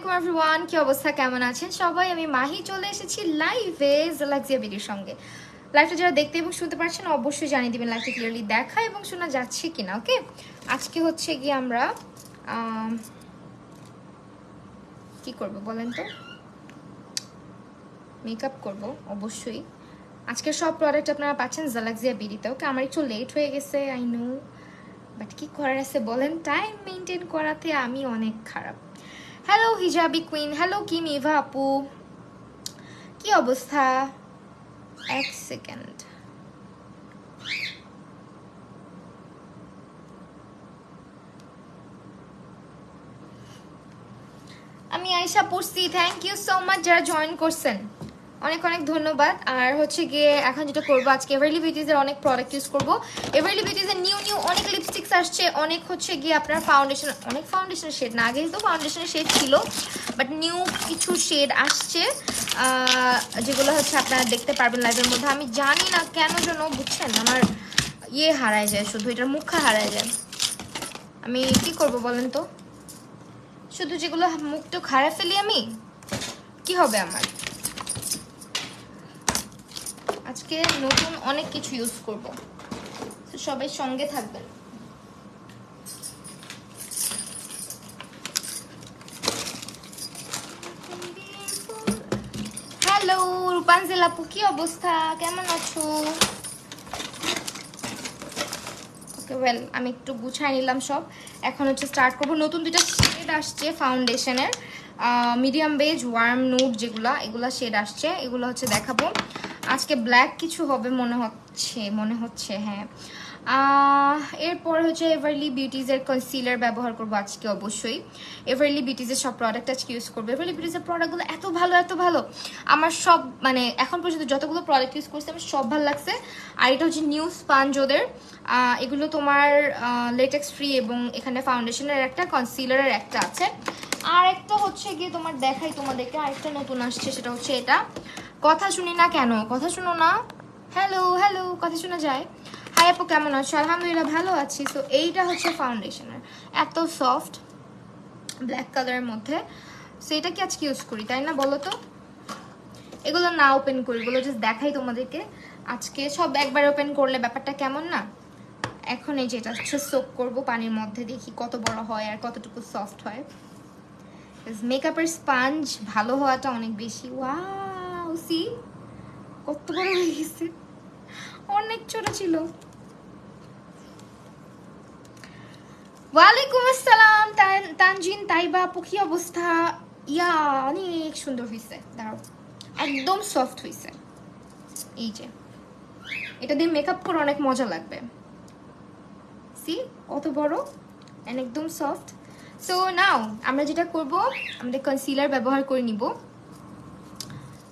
আলাইকুম এভরিওয়ান, কি অবস্থা, কেমন আছেন সবাই? আমি মাহি চলে এসেছি লাইভে জালাক্সিয়া বিডির সঙ্গে। লাইভটা যারা দেখতে এবং শুনতে পারছেন অবশ্যই জানিয়ে দিবেন লাইভটা ক্লিয়ারলি দেখা এবং শোনা যাচ্ছে কিনা। ওকে, আজকে হচ্ছে গিয়ে আমরা কি করব বলেন তো? মেকআপ করব অবশ্যই। আজকের সব প্রোডাক্ট আপনারা পাচ্ছেন জালাক্সিয়া বিডিতে। ওকে, আমার একটু লেট হয়ে গেছে, আই নো, বাট কি করার আছে বলেন, টাইম মেনটেন করাতে আমি অনেক খারাপ। Hello hijabi queen, hello Kim Eva আপু, কি অবস্থা? এক সেকেন্ড, আমি আয়শা পড়ছি। থ্যাংক ইউ সো মাচ যারা জয়েন করছেন, অনেক অনেক ধন্যবাদ। আর হচ্ছে গিয়ে এখন যেটা করবো, আজকে এভারলি বিউটিজের অনেক প্রোডাক্ট ইউজ করবো। এভারলি বিউটিজের নিউ অনেক লিপস্টিক্স আসছে, অনেক হচ্ছে গিয়ে আপনার ফাউন্ডেশন, অনেক ফাউন্ডেশনের শেড না, আগে তো ফাউন্ডেশনের শেড ছিল, বাট নিউ কিছু শেড আসছে যেগুলো হচ্ছে আপনারা দেখতে পারবেন লাইভের মধ্যে। আমি জানি না কেন যেন, বুঝছেন, আমার ইয়ে হারায় যায়, শুধু এটার মুখা হারায় যায়। আমি কি করব বলেন তো, শুধু যেগুলো মুখটা খারাপ ফেলি আমি, কি হবে আমার? আজকে নতুন অনেক কিছু ইউজ করব, তো সবাই সঙ্গে থাকবেন। হ্যালো রূপাঞ্জেল আপু, কি অবস্থা, কেমন আছো? ওকে ওয়েল, আমি একটু গুছাই নিলাম সব। এখন হচ্ছে স্টার্ট করবো। নতুন দুইটা শেড আসছে ফাউন্ডেশনের, মিডিয়াম বেজ, ওয়ার্ম নুড, যেগুলা এগুলা শেড আসছে, এগুলো হচ্ছে দেখাবো আজকে। ব্ল্যাক কিছু হবে মনে হচ্ছে হ্যাঁ। এরপর হচ্ছে এভারলি বিউটিজের কনসিলার ব্যবহার করবো আজকে অবশ্যই। এভারলি বিউটিজের সব প্রোডাক্ট আজকে ইউজ করবো। এভারলি বিউটিজের প্রোডাক্টগুলো এত ভালো, আমার সব, মানে এখন পর্যন্ত যতগুলো প্রোডাক্ট ইউজ করছি আমার সব ভালো লাগছে। আর এটা হচ্ছে নিউ স্পাঞ্জ ওদের, এগুলো তোমার লেটেক্স ফ্রি, এবং এখানে ফাউন্ডেশনের একটা, কনসিলারের একটা আছে। আর একটা হচ্ছে গিয়ে তোমার দেখাই তোমাদেরকে, আরেকটা নতুন আসছে, সেটা হচ্ছে এটা। কথা শুনি না কেন, কথা শুনো না? হ্যালো হ্যালো, কথা শোনা যায়? হাই আপু, কেমন আছো? আলহামদুলিল্লাহ ভালো আছি। তো এইটা হচ্ছে ফাউন্ডেশনের, এত সফট ব্ল্যাক কালারের মধ্যে। সো এটা কি আজকে ইউজ করি, তাই না বলো তো? এগুলো না ওপেন করি, এগুলো জাস্ট দেখাই তোমাদেরকে। আজকে সব একবার ওপেন করলে ব্যাপারটা কেমন না। এখন এই যেটা হচ্ছে সোক করবো পানির মধ্যে, দেখি কত বড় হয় আর কতটুকু সফট হয়। মেকআপের স্পাঞ্জ ভালো হওয়াটা অনেক বেশি। ওয়াও, সি কত বড় হয়ে গেছে, অনেক ছোট ছিল। ওয়ালাইকুম আসসালাম তানজিন তাইবা আপু, কি অবস্থা? ইয়া, অনেক সুন্দর হয়েছে, দাঁড়াও, একদম সফট হয়েছে। এই যে এটা দিয়ে মেকআপ করে অনেক মজা লাগবে। সি কত বড় এন্ড একদম সফট। সো নাও আমরা যেটা করব, আমাদের কনসিলার ব্যবহার করে নিব,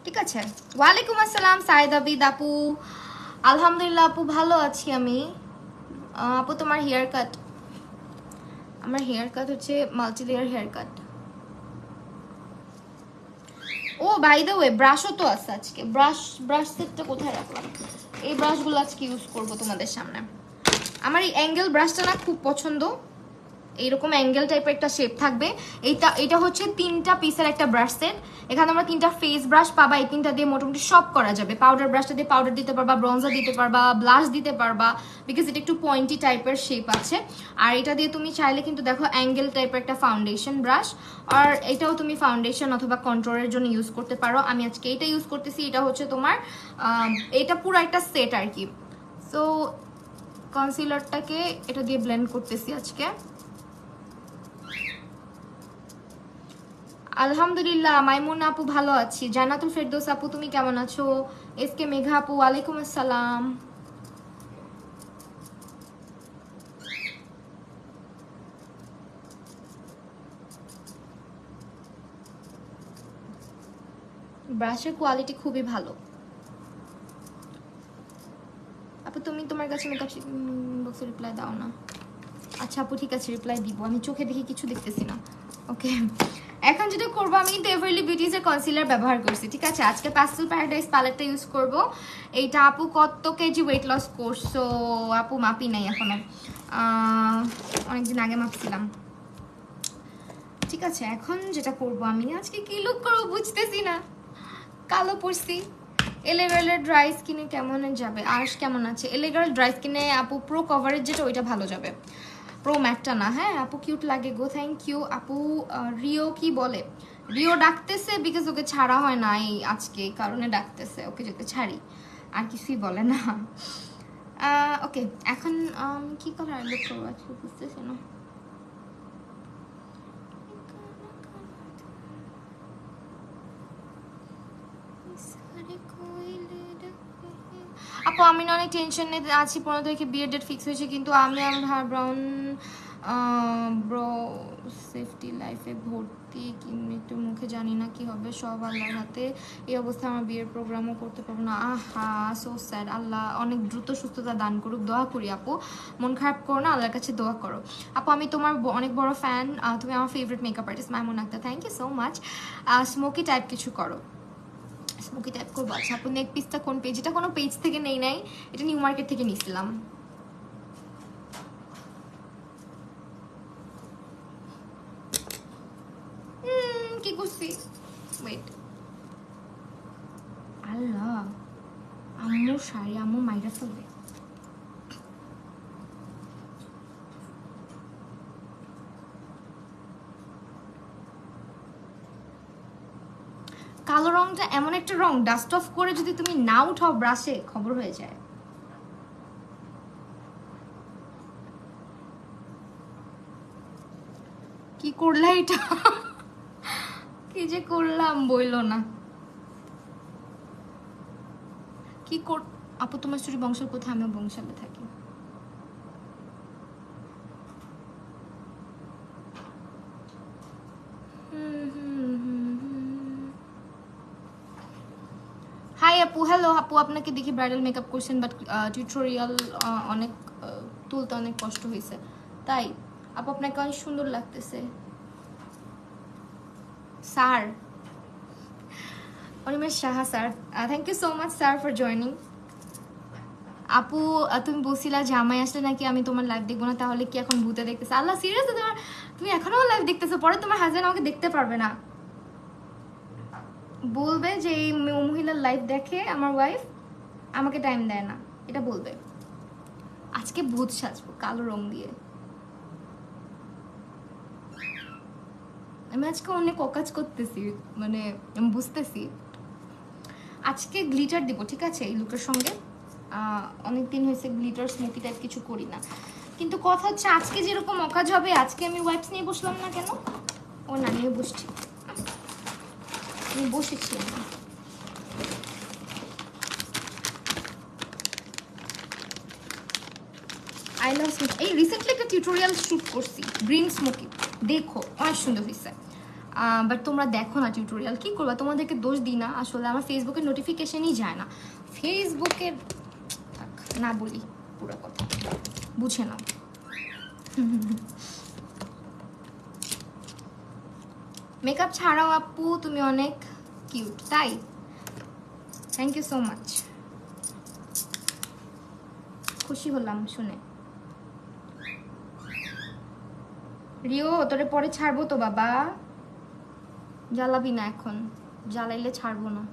ঠিক আছে? ওয়ালাইকুম আসসালাম সাইদ আবিদ আপু, আলহামদুলিল্লাহ আপু ভালো আছি আমি। আপু তোমার হেয়ার কাট, আমার হেয়ার কাট হচ্ছে multi layer hair cut. Oh by the way, ব্রাশও তো আছে আজকে। ব্রাশ সেটটা কোথায় রাখলাম? এই ব্রাশগুলো আজকে ইউজ করব তোমাদের সামনে। আমার এই অ্যাঙ্গেল ব্রাশটা না খুব পছন্দ, এইরকম অ্যাঙ্গেল টাইপের একটা শেপ থাকবে। এটা হচ্ছে 3টা পিসের একটা ব্রাশ সেট। এখানে আমরা 3টা ফেস ব্রাশ পাবা, এই 3টা দিয়ে মোটামুটি সব করা যাবে। পাউডার ব্রাশটা দিয়ে পাউডার দিতে পারবা, ব্রঞ্জার দিতে পারবা, ব্লাশ দিতে পারবা, বিকজ এটা একটু পয়েন্টি টাইপের শেপ আছে। আর এটা দিয়ে তুমি চাইলে কিন্তু দেখো অ্যাঙ্গেল টাইপের একটা ফাউন্ডেশন ব্রাশ, আর এটাও তুমি ফাউন্ডেশন অথবা কন্ট্রোলের জন্য ইউজ করতে পারো। আমি আজকে এটা ইউজ করতেছি, এটা হচ্ছে তোমার এটা পুরো একটা সেট আর কি। সো কনসিলারটাকে এটা দিয়ে ব্লেন্ড করতেছি আজকে। আলহামদুলিল্লাহ মাইমুন আপু ভালো আছি। জান্নাতুল ফেরদৌস আপু তুমি কেমন আছো? এসকে মেঘা আপু ওয়ালাইকুম আসসালাম। ব্রাশের কোয়ালিটি খুবই ভালো আপু। তুমি তোমার কাছে মেকআপ বক্সে রিপ্লাই দাও না? আচ্ছা আপু ঠিক আছে, রিপ্লাই দিব। আমি চোখে দেখে কিছু দেখতেছি না। ওকে, এখন যেটা করবো, আমি কিন্তু এভারলি বিউটিজের কনসিলার ব্যবহার করছি, ঠিক আছে? আজকে প্যাস্টেল প্যারাডাইস প্যালেটটা ইউজ করব। এইটা আপু কত কেজি ওয়েট লস করছো? আপু মাপি নাই এখনো, অনেকদিন আগে মাপছিলাম। ঠিক আছে, এখন যেটা করব আমি আজকে কি লুক করবো বুঝতেছি না। কালো পরছি, এলেগারের ড্রাই স্কিনে কেমন যাবে? আশ কেমন আছে? এলেগারের ড্রাই স্কিনে আপু প্রো কভারেজ যেটা ওইটা ভালো যাবে, প্রো ম্যাটটা না। হ্যাঁ আপু কিউট লাগে গো, থ্যাংক ইউ আপু। রিও কি বলে? রিও ডাকতেছে বিকজ ওকে ছাড়া হয় না এই আজকে, কারণে ডাকতেছে, ওকে যেতে ছাড়ি, আর কিছুই বলে না। ওকে এখন কি কালার লুক করবো আজকে বুঝতেছি না। আপু আমি না অনেক টেনশনে আছি, 15 তারিখে বিয়ের ডেট ফিক্স হয়েছে, কিন্তু আমি আমার হেয়ার ব্রাউন ব্রো সেফটি লাইফে ভর্তি, কিন্তু মুখে জানি না কি হবে, সব আল্লাহর হাতে। এই অবস্থায় আমার বিয়ের প্রোগ্রামও করতে পারবো না, আহা সো স্যাড। আল্লাহ অনেক দ্রুত সুস্থতা দান করুক, দোয়া করি আপু, মন খারাপ করো না, আল্লাহর কাছে দোয়া করো। আপু আমি তোমার অনেক বড় ফ্যান, তুমি আমার favourite makeup artist Maimun Akhtar, thank you so much. Smoky type কিছু করো, স্মোকি টাইপ করবো। আচ্ছা আপু নেক পিসটা কোন পেজ? এটা কোনো পেজ থেকে নেই নাই, এটা নিউ মার্কেট থেকে নিয়েছিলাম। কি করছি, ওয়েট, আল্লাহ আম্মুর শাড়ি আম্মু মাইরা ফেলবে। কালো রংটা এমন একটা রং, ডাস্ট অফ করে যদি তুমি না উঠাও ব্রাশে খবর হয়ে যায়। কি করলা এটা? কি যে করলাম বইলো না। কি কর আপু তোমার চুরি বংশের কোথায়? আমি বংশালে থাকি। হাই আপু, হ্যালো আপু, আপনাকে দেখি ব্রাইডাল মেকআপ করছেন, বাট টিউটোরিয়াল অনেক তুলতে অনেক কষ্ট হয়েছে, তাই আপু আপনাকে অনেক সুন্দর লাগতেছে sir. Animesh Saha sir, thank you so much sir for joining. আপু তুমি বলছিলা জামাই আসলে নাকি আমি তোমার লাইভ দেখবো না, তাহলে কি এখন ভূতে দেখতেছে? আল্লাহ সিরিয়াস, তোমার তুমি এখনো লাইভ দেখতেছো, পরে তোমার হাজবেন্ড আমাকে দেখতে পারবে না, বলবে যে এই মহিলার লাইভ দেখে আমার ওয়াইফ, আমাকে টাইম দেয় না, এটা বলবে। আজকে ভূত সাজবো কালো রং দিয়ে। আমি আজকে অনেক অকাজ করতেছি, মানে আমি বুঝতেছি। আজকে গ্লিটার দিব, ঠিক আছে এই লুকের সঙ্গে। অনেকদিন হয়েছে গ্লিটার স্মোকি টাইপ কিছু করি না, কিন্তু কথা হচ্ছে আজকে যেরকম অকাজ হবে, আজকে আমি ওয়াইপস নিয়ে বসলাম না কেন? ও না নিয়ে বসছি, আমি বসেছি। আই লাভ স্মোকি, এই রিসেন্টলি একটা টিউটোরিয়াল শুট করছি গ্রিন স্মোকি, দেখো অনেক সুন্দর হয়েছে। বাট তোমরা দেখো না টিউটোরিয়াল, কি করবা? তোমাদেরকে দোষ দিই না, আসলে আমার ফেসবুকের নোটিফিকেশনই যায় না। ফেসবুকের না বলি পুরো কথা, বুঝে নাও। মেকআপ ছাড়াও আপু তুমি অনেক কিউট, তাই থ্যাংক ইউ সো মাচ, খুশি হলাম শুনে। রিও তোরে পরে ছাড়বো তো বাবা, জ্বালাবি না এখন, জ্বালাইলে ছাড়বো না।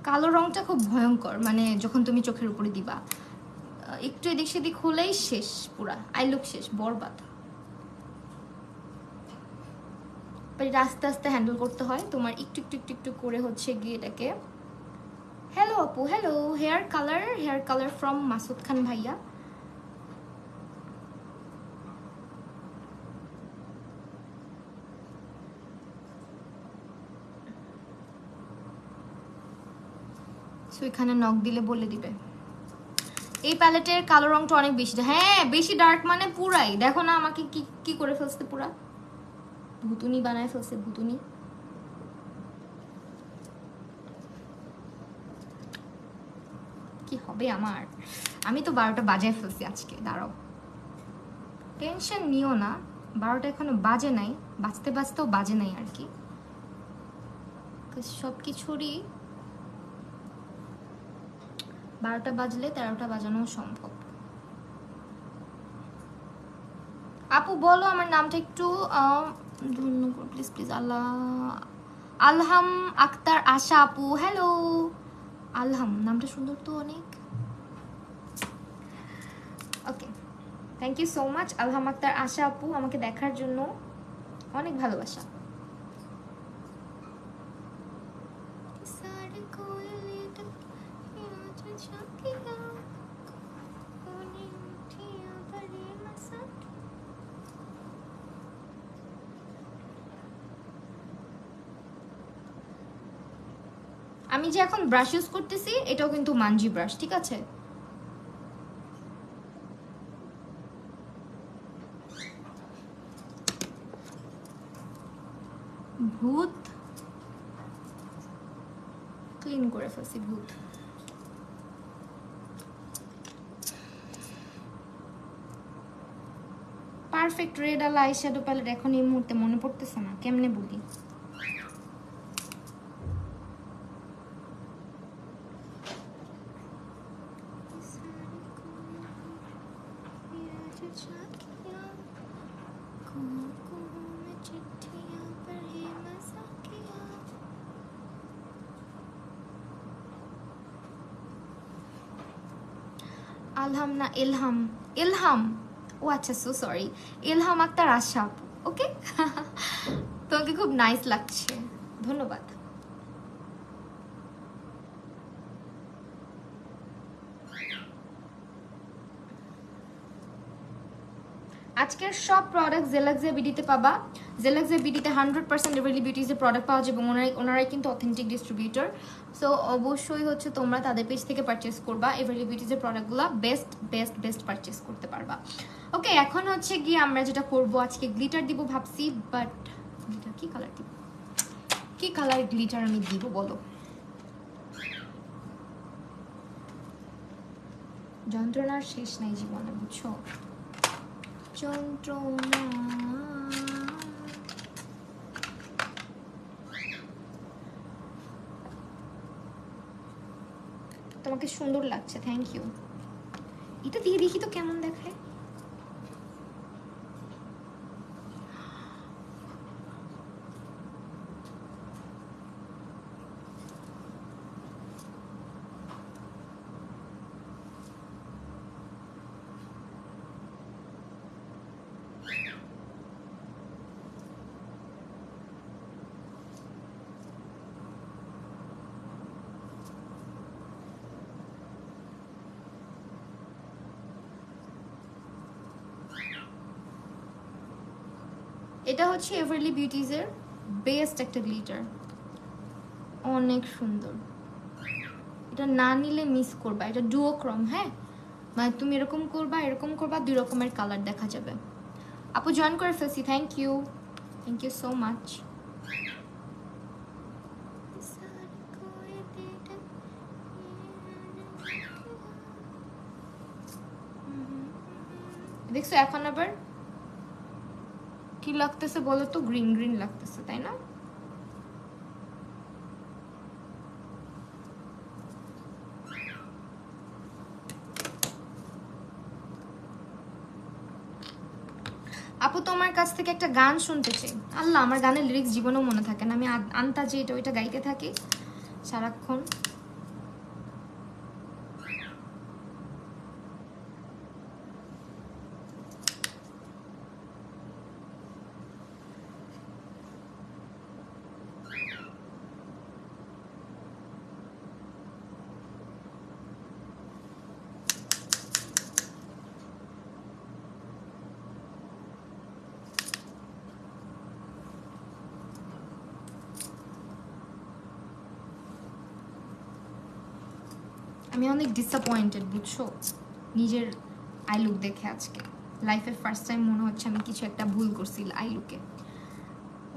কালো রংটা খুব ভয়ঙ্কর, মানে যখন তুমি চোখের উপরে দিবা একটু এদিক সেদিক হলেই শেষ, পুরা আই লুক শেষ, বরবাদ। এটা আস্তে আস্তে হ্যান্ডেল করতে হয়, তোমার একটু একটু একটু একটু করে হচ্ছে গিয়ে এটাকে। হ্যালো আপু, hello. Hair colour from Masud Khan ভাইয়া। সো এখানে নক দিলে বলে দিবে। এই প্যালেটের কালো রংটা অনেক বেশি, হ্যাঁ বেশি ডার্ক, মানে পুরাই দেখো না আমাকে কি কি করে ফেলছে, পুরা ভুতুনি বানায় ফেলছে, ভুতুনি। কি হবে আমার, আমি তো 12টা বাজায় ফেলছি আজকে, দাঁড়াও টেনশন নিও না, 12টা এখনো বাজে নাই, বাজতে বাজতেও বাজে নাই আর কি, সব কিছুরই 12টা বাজলে 13টা বাজানো সম্ভব। আপু বলো আমার নামটা একটু ধন্যবাদ, প্লিজ প্লিজ। আলহাম আক্তার আশা আপু, হ্যালো। আলহাম নামটা সুন্দর তো অনেক। Okay, thank you so much Alham Akhtar Asha আপু, আমাকে দেখার জন্য অনেক ভালোবাসা। আমি যে এখন ব্রাশ ইউজ করতেছি এটাও কিন্তু মানজি ব্রাশ, ঠিক আছে? ভূত ক্লিন করে ফেলছি, ভূত। পারফেক্ট রেড আলা আই শ্যাডো প্যালেট এখন এই মুহূর্তে মনে পড়তেছে না, কেমনে বলি? আলহাম না ইলহাম, ইলহাম, ও আচ্ছা, সো সরি, ইলহাম আক্তার আশা। ওকে, তোমাকে খুব নাইস লাগছে, ধন্যবাদ। আজকের সব প্রোডাক্ট জেলাক্সিয়া বিডিতে পাবা। জেলাক্সিয়া বিডিতে 100% এভারলি বিউটিজের প্রোডাক্ট পাওয়া যায় এবং ওনারাই কিন্তু অথেন্টিক ডিস্ট্রিবিউটর। সো অবশ্যই হচ্ছে তোমরা তাদের পেজ থেকে পারচেস করবা, এভারলি বিউটিজের প্রোডাক্টগুলো বেস্ট বেস্ট বেস্ট পারচেস করতে পারবা। ওকে, এখন হচ্ছে গিয়ে আমরা যেটা করব, আজকে গ্লিটার দিব ভাবছি, বাট গ্লিটার কি কালার দিব, কি কালার গ্লিটার আমি দিব বলো? যন্ত্রণার শেষ নাই জীবনে, বুঝছো? যন্ত্রণা। তোমাকে সুন্দর লাগছে, থ্যাংক ইউ। এটা দিয়ে দেখি তো কেমন দেখায়। এটা হচ্ছে এভারলি বিউটিজের বেস্ট একটা গ্লিটার, অনেক সুন্দর। এটা না নিলে মিস করবা, এটা ডুওক্রোম। হ্যাঁ, মানে তুমি এরকম করবা, দুই রকমের কালার দেখা যাবে। আপু জয়েন করে ফেলছি, থ্যাংক ইউ সো মাচ। দেখছো এখন আবার কি লাগতেছে বলো তো? গ্রিন গ্রিন লাগতেছে, তাই না? আপু তোমার কাছ থেকে একটা গান শুনতে চাই। আল্লাহ, আমার গানের লিরিক্স জীবনেও মনে থাকে না, আমি আন্তাজে এটা ওইটা গাইতে থাকি সারাক্ষণ। আমি অনেক ডিসঅ্যাপয়েন্টেড, বুঝছো, নিজের আই লুক দেখে। আজকে লাইফের ফার্স্ট টাইম মনে হচ্ছে আমি কিছু একটা ভুল করছি আই লুকে।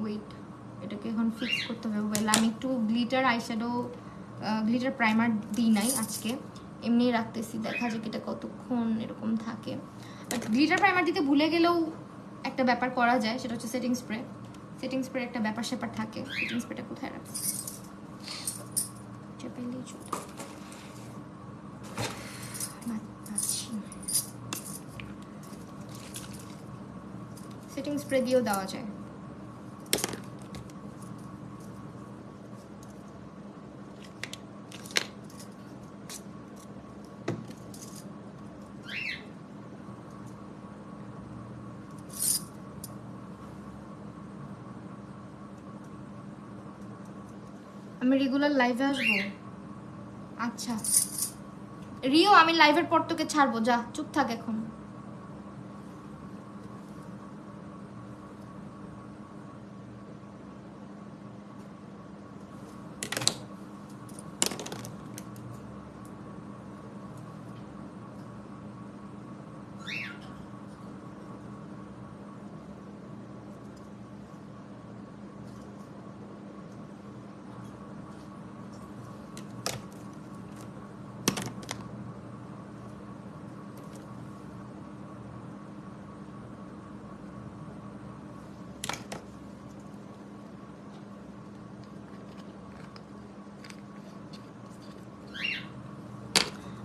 ওয়েট, এটাকে এখন ফিক্স করতে হবে। ওয়েল, আমি একটু গ্লিটার আইশ্যাডো, গ্লিটার প্রাইমার দিই নাই আজকে, এমনি রাখতেছি, দেখা যাক এটা কতক্ষণ এরকম থাকে। বাট গ্লিটার প্রাইমার দিতে ভুলে গেলেও একটা ব্যাপার করা যায়, সেটা হচ্ছে সেটিং স্প্রে। সেটিং স্প্রে একটা ব্যাপার স্যাপার থাকে। সেটিং স্প্রেটা কোথায় রাখছি? পেলেই চলতে সেটিং স্প্রে দিয়েও দেওয়া যায়। আমি রেগুলার লাইভে আসবো? আচ্ছা রিও, আমি লাইভের পর তোকে ছাড়বো, যা চুপ থাক এখন।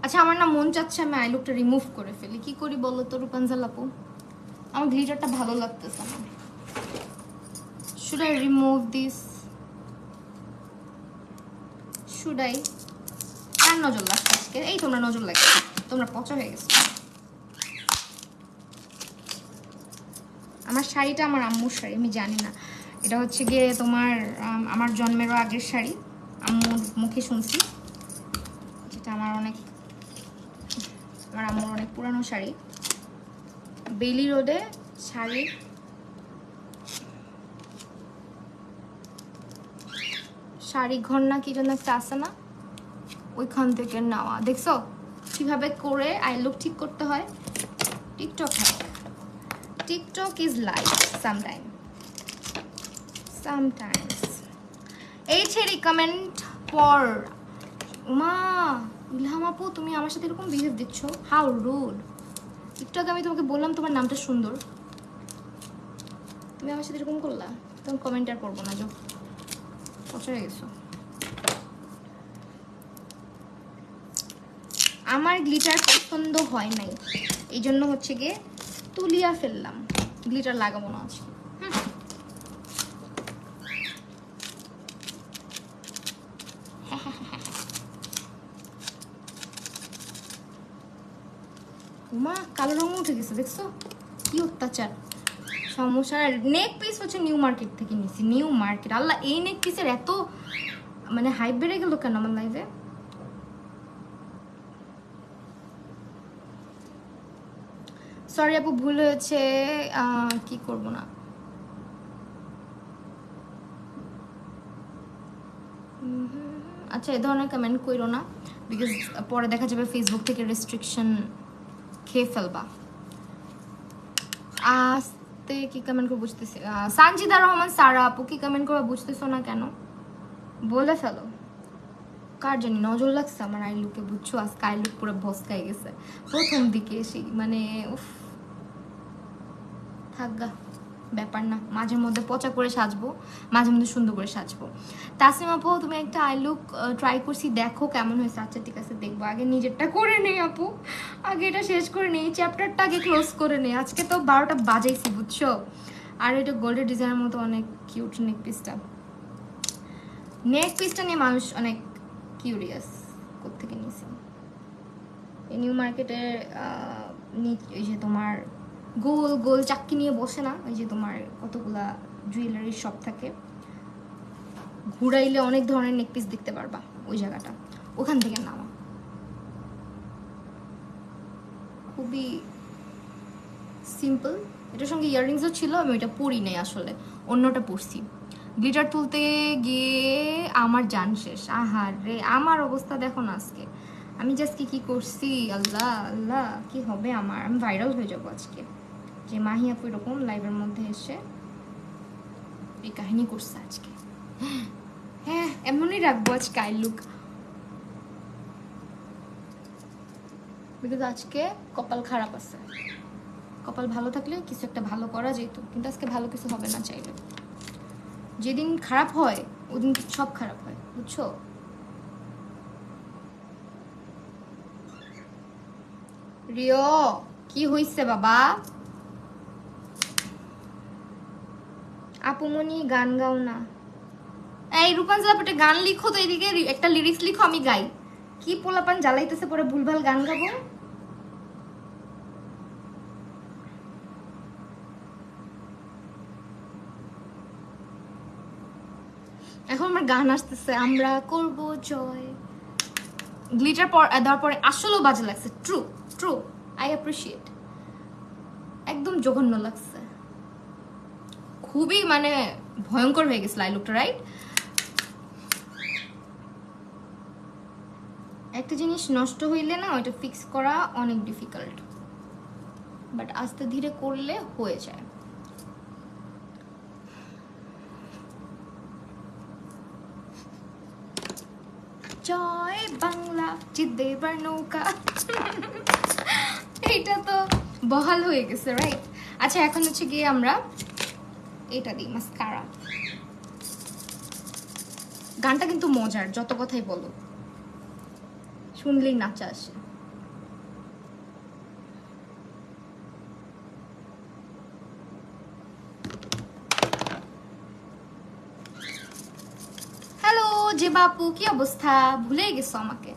আচ্ছা আমার না মন চাচ্ছে আমি আই লুকটা রিমুভ করে ফেলি, কি করি বলো তো রূপাঞ্জল আপু? আমার গ্লিটারটা ভালো লাগতেছে না। Should I remove this? Should I? আর নজর লাগছে আজকে, এই তোমরা নজর লাগছে, তোমরা পচা হয়ে গেছো। আমার শাড়িটা আমার আম্মুর শাড়ি, আমি জানি না এটা হচ্ছে গিয়ে তোমার আমার জন্মেরও আগের শাড়ি, আম্মুর মুখে শুনছি, যেটা আমার আম্মুর অনেক পুরানো শাড়ি। বেলি রোডে শাড়ি ঘর না কি জন্য একটা আছে না, ওইখান থেকে নেওয়া। দেখছো কিভাবে করে আই লুক ঠিক করতে হয়? TikTok is life sometimes. এই ছেড়ে কমেন্ট পর। মা ইলহাম আপু, তুমি আমার সাথে এরকম বিহেভ দিচ্ছ, হাউ রুড। একটু আগে আমি তোমাকে বললাম তোমার নামটা সুন্দর, তুমি আমার সাথে এরকম করলা। তুমি কমেন্ট আর করবো না, যো পচা হয়ে গেছো। আমার গ্লিটার পছন্দ হয় নাই, এই জন্য হচ্ছে গিয়ে তুলিয়া ফেললাম, গ্লিটার লাগাবো না আজকে। মা কালো রঙ উঠে গেছে, দেখছো কি অত্যাচার। সমস্যা। নেক পিস হচ্ছে নিউ মার্কেট থেকে নিছি, নিউ মার্কেট। আল্লাহ, এই নেক পিসের এত মানে হাইপ বেড়ে গেল কেন আমার লাইফে? সরি আপু, ভুল হয়েছে, কি করব না। আচ্ছা, এ ধরনের কমেন্ট করো না, বিকজ পরে দেখা যাবে ফেসবুক থেকে রেস্ট্রিকশন খেয়ে ফেলবা। আস্তে কি কমেন্ট করে বুঝতেছি। সানজিদা রহমান সারা আপু, কি কমেন্ট করে বুঝতেছো না কেন? বলে ফেলো। কার জানি নজর লাগছে আমার আই লুকে, বুঝছো? আজকে আই লুক পুরো ভস্কাই গেছে প্রথম দিকে এসে, মানে উফ। থাকগা, ব্যাপার না, মাঝে মধ্যে পচা করে সাজবো, মাঝে মধ্যে সুন্দর করে সাজবো। তাসনিম আপু, তুমি একটা আই লুক ট্রাই করছি, দেখো কেমন হয়েছে। আচ্ছা ঠিক আছে, দেখবো। আগে নিজেরটা করে নেই আপু, আগে এটা শেষ করে নেই, চ্যাপ্টারটা আগে ক্লোজ করে নেই। আজকে তো 12টা বাজাইছি, বুঝছো? আর এটা গোল্ডের ডিজাইনের মতো অনেক কিউট নেক পিসটা। নেক পিসটা নিয়ে মানুষ অনেক কিউরিয়াস, কোত্থেকে নিয়েছি। এই নিউ মার্কেটের ওই যে তোমার গোল গোল চাক্কি নিয়ে বসে না, ওই যে তোমার কতগুলা জুয়েলারির শপ থাকে, ঘুরাইলে অনেক ধরনের নেকপিস দেখতে পারবা, ওই জায়গাটা, ওখান থেকে নামা। খুবই সিম্পল। এটার সঙ্গে ইয়াররিংসও ছিল, আমি ওইটা পরি নাই আসলে, অন্যটা পরছি। গ্লিটার তুলতে গিয়ে আমার জান শেষ। আহার রে, আমার অবস্থা দেখো না আজকে। আমি জাস্ট কি করছি, আল্লাহ আল্লাহ, কি হবে আমার? আমি ভাইরাল হয়ে যাবো আজকে, যে মাহি আপু এরকম লাইভের মধ্যে এসে এই কাহিনী করছে আজকে। হ্যাঁ, এমনই রাখবো আজকে আই লুক, বিকজ আজকে কপাল খারাপ আছে। কপাল ভালো থাকলে কিছু একটা ভালো করা যেত, কিন্তু আজকে ভালো কিছু হবে না চাইলে। যেদিন খারাপ হয় ওদিন সব খারাপ হয়, বুঝছো? রিও, কি হইছে বাবা? আপুমনি গান গাও না। এই রূপাঞ্জল আপু, গান লিখো তো, এদিকে একটা লিরিক্স লিখো, আমি গাই। কি পোলাপান জ্বালাইতেছে, পরে ভুলভাল গান গাবো। এখন আমার গান আসতেছে, আমরা করব জয়। গ্লিটার দেওয়ার পরে আসলেও বাজে লাগছে, ট্রু ট্রু, আই অ্যাপ্রিসিয়েট। একদম জঘন্য লাগছে, খুবই মানে ভয়ঙ্কর হয়ে গেছিল আই লুকটা, রাইট? একটা জিনিস নষ্ট হইলে না ওইটা ফিক্স করা অনেক ডিফিকাল্ট, বাট আস্তে ধীরে করলে হয়ে যায়। জয় বাংলা, জিতবে এবার নৌকা। এইটা তো বহাল হয়ে গেছে, রাইট? আচ্ছা এখন হচ্ছে গিয়ে আমরা এটা দিই, মাস্কারা। গানটা কিন্তু মজার, যত কথাই বলো শুনলেই নাচা আসে। হ্যালো যে বাপু, কি অবস্থা? ভুলে গেছো আমাকে?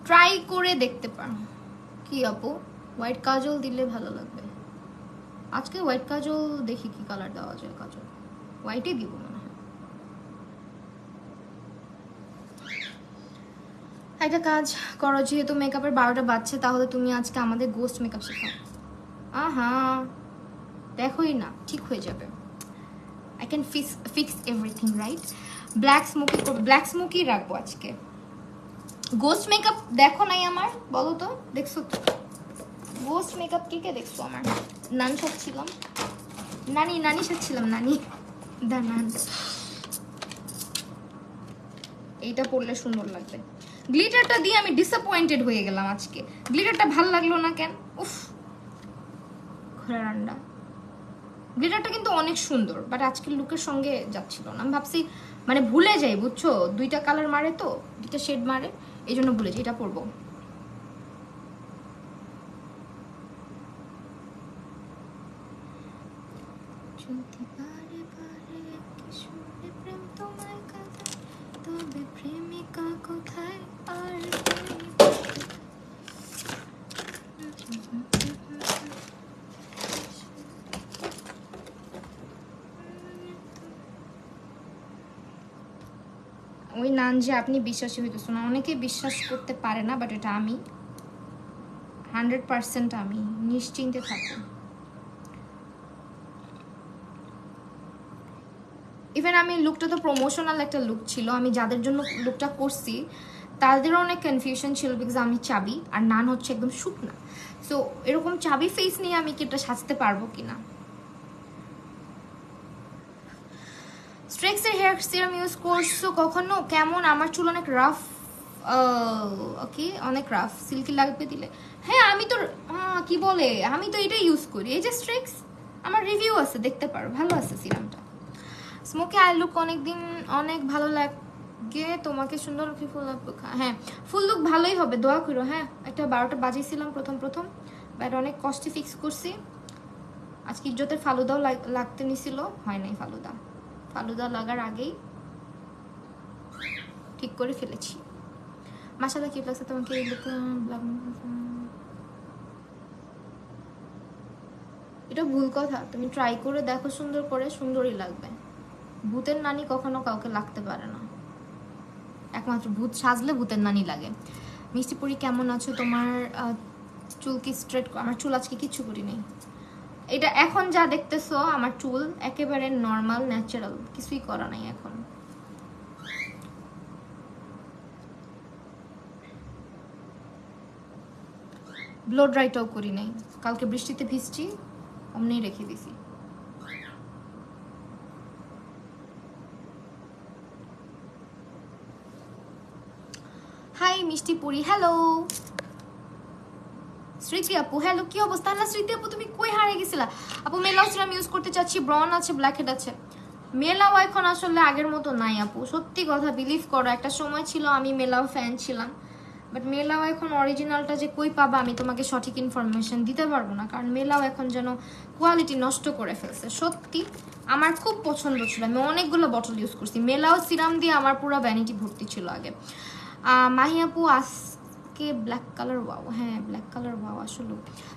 ট্রাই করে দেখতে পারো। কি আপু, হোয়াইট কাজল দিলে ভালো লাগবে। আজকে হোয়াইট কাজল দেখি কি কালার দেওয়া যায়। কাজল হোয়াইটই দিব মনে হয়। একটা কাজ করো, যেহেতু মেকআপের 12টা বাজছে, তাহলে তুমি আজকে আমাদের গোস্ট মেকআপ শেখাও। আহা, দেখোই না, ঠিক হয়ে যাবে। I can fix everything, right? Black smoky করবো, ব্ল্যাক স্মোকি রাখবো আজকে। গোস্ট মেকআপ দেখো নাই আমার, বলো তো? দেখছো তো গোস্ট মেকআপ? কে কে দেখছো আমার? নানি সাজছিলাম, নানি সাজছিলাম, নানি দানান। এইটা পরলে সুন্দর লাগবে। গ্লিটারটা দিয়ে আমি ডিসঅ্যাপয়েন্টেড হয়ে গেলাম আজকে। গ্লিটারটা ভাল লাগলো না কেন? উফ, ঘোড়ার আন্ডা। গ্লিটারটা কিন্তু অনেক সুন্দর, বাট আজকের লুকের সঙ্গে যাচ্ছিল না। আমি ভাবছি মানে ভুলে যাই, বুঝছো? দুইটা কালার মারে তো, দুইটা শেড মারে, এই জন্য ভুলে যাই। এটা পরবো। প্রেমিকা কোথায় আর ওই নান যে আপনি বিশ্বাসী হইতেছ না, অনেকে বিশ্বাস করতে পারে না, বাট এটা আমি 100% আমি, নিশ্চিন্তে থাকো। ইভেন আমি লুকটা তো প্রমোশনাল একটা লুক ছিল, আমি যাদের জন্য লুকটা করছি তাদেরও অনেক কনফিউশন ছিল, বিকজ আমি চাবি আর নান হচ্ছে একদম শুকনা। সো এরকম চাবি ফেস নিয়ে আমি কি এটা সাজতে পারবো কিনা। স্ট্রেক্সের হেয়ার সিরাম ইউজ করছো কখনো? কেমন? আমার চুল অনেক রাফ। ওকে, অনেক রাফ, সিল্কি লাগবে দিলে। হ্যাঁ আমি তো কি বলে, আমি তো এটাই ইউজ করি, এই যে স্ট্রেক্স। আমার রিভিউ আছে, দেখতে পারো, ভালো আছে সিরামটা। স্মোকি আই লুক অনেকদিন অনেক ভালো লাগে তোমাকে, সুন্দর কি ফুল লুক? হ্যাঁ ফুল লুক ভালোই হবে, দোয়া করো। হ্যাঁ একটা 12টা বাজিয়েছিলাম প্রথম, বাট অনেক কষ্টে ফিক্স করছি। আজকে ইজ্জতের ফালুদাও লাগতে নিছিল, হয় নাই ফালুদা লাগার আগেই ঠিক করে ফেলেছি। মাশাআল্লাহ, কি লাগছে তোমাকে এই লুক? এটা ভুল কথা, তুমি ট্রাই করে দেখো সুন্দর করে, সুন্দরই লাগবে। ভূতের নানি কখনো কাউকে লাগতে পারে না, একমাত্র ভূত সাজলে ভূতের নানি লাগে। মিষ্টি পুরি কেমন আছো? তোমার চুল কি স্ট্রেট? আমার চুল আজকে কিচ্ছু করি নেই। এটা এখন যা দেখতেছো আমার চুল একেবারে নর্মাল, ন্যাচারাল, কিছুই করা নাই এখন। ব্লো ড্রাইটাও করি নাই, কালকে বৃষ্টিতে ভিজছি, অমনি রেখে দিছি। হাই মিষ্টি পুরি, হ্যালো। স্মৃতি আপু, হ্যালো, কি অবস্থা? না স্মৃতি আপু, তুমি কই হারিয়ে গেছিলা? আপু মেলাও সিরাম ইউজ করতে চাচ্ছি, ব্রাউন আছে, ব্ল্যাক হেড আছে। মেলাও এখন আসলে আগের মতো নাই আপু, সত্যি কথা বিলিভ করো। একটা সময় ছিল আমি মেলাও ফ্যান ছিলাম, বাট মেলাও এখন অরিজিনালটা যে কই পাবা আমি তোমাকে সঠিক ইনফরমেশন দিতে পারবো না, কারণ মেলাও এখন যেন কোয়ালিটি নষ্ট করে ফেলছে। সত্যি আমার খুব পছন্দ ছিল, আমি অনেকগুলো বটল ইউজ করছি মেলাও সিরাম দিয়ে, আমার পুরো ভ্যানিটি ভর্তি ছিল আগে। মাহি আপু আজকে ব্ল্যাক কালার, ওয়াও। হ্যাঁ ব্ল্যাক কালার, ওয়াও। আসলে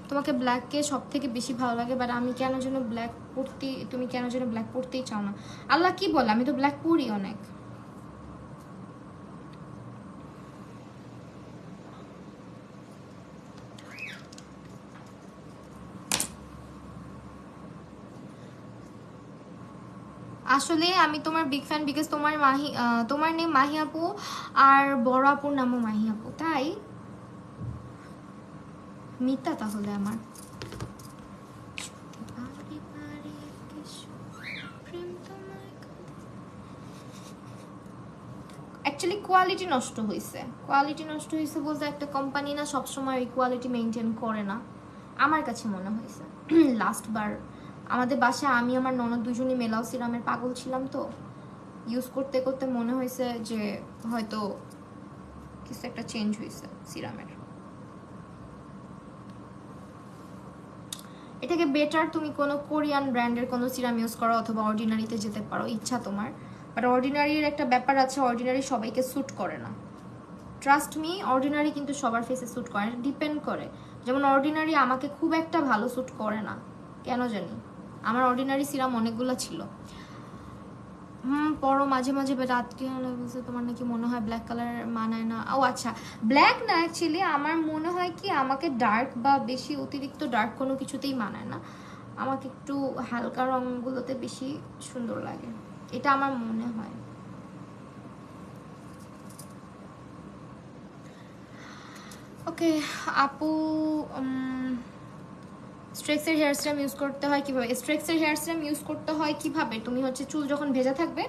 তোমাকে ব্ল্যাককে সব থেকে বেশি ভালো লাগে, বাট আমি কেন যেন ব্ল্যাক পরতে, তুমি কেন যেন ব্ল্যাক পরতেই চাও না। আল্লাহ কি বলে, আমি তো ব্ল্যাক পরি অনেক। আসলে আমি তোমার বিগ ফ্যান, বিকজ তোমার নেম মাহি আপু আর বড় আপুর নামও মাহি আপু, তাই মিতা তাহলে আমার। অ্যাকচুয়ালি কোয়ালিটি নষ্ট হয়েছে, কোয়ালিটি নষ্ট হয়েছে বলতে একটা কোম্পানি না সবসময় ওই কোয়ালিটি মেনটেন করে না, আমার কাছে মনে হয়েছে। লাস্ট বার আমাদের বাসায় আমি আমার ননদ দুজনই মেলাও সিরামের পাগল ছিলাম, তো ইউজ করতে করতে মনে হয়েছে যে হয়তো কিছু একটা চেঞ্জ হয়েছে সিরামের। এটাকে বেটার তুমি কোনো কোরিয়ান ব্র্যান্ডের কোনো সিরাম ইউজ করো অথবা অর্ডিনারিতে যেতে পারো, ইচ্ছা তোমার। বাট অর্ডিনারির একটা ব্যাপার আছে, অর্ডিনারি সবাইকে স্যুট করে না, ট্রাস্ট মি। অর্ডিনারি কিন্তু সবার ফেসে স্যুট করে, ডিপেন্ড করে। যেমন অর্ডিনারি আমাকে খুব একটা ভালো স্যুট করে না, কেন জানি। আমার অর্ডিনারি সিরাম অনেকগুলো ছিল। পরো মাঝে মাঝে, রাত কি হলো বলছে তোমার নাকি মনে হয় ব্ল্যাক কালার মানায় না। ও আচ্ছা, ব্ল্যাক না, অ্যাকচুয়ালি আমার মনে হয় কি আমাকে ডার্ক বা বেশি অতিরিক্ত ডার্ক কোনো কিছুতেই মানায় না, আমাকে একটু হালকা রঙগুলোতে বেশি সুন্দর লাগে, এটা আমার মনে হয়। ওকে আপু, স্ট্রেক্সের হেয়ার সিরাম ইউজ করতে হয় কিভাবে? স্ট্রেক্সের হেয়ার সিরাম ইউজ করতে হয় কিভাবে, তুমি হচ্ছে চুল যখন ভেজা থাকবে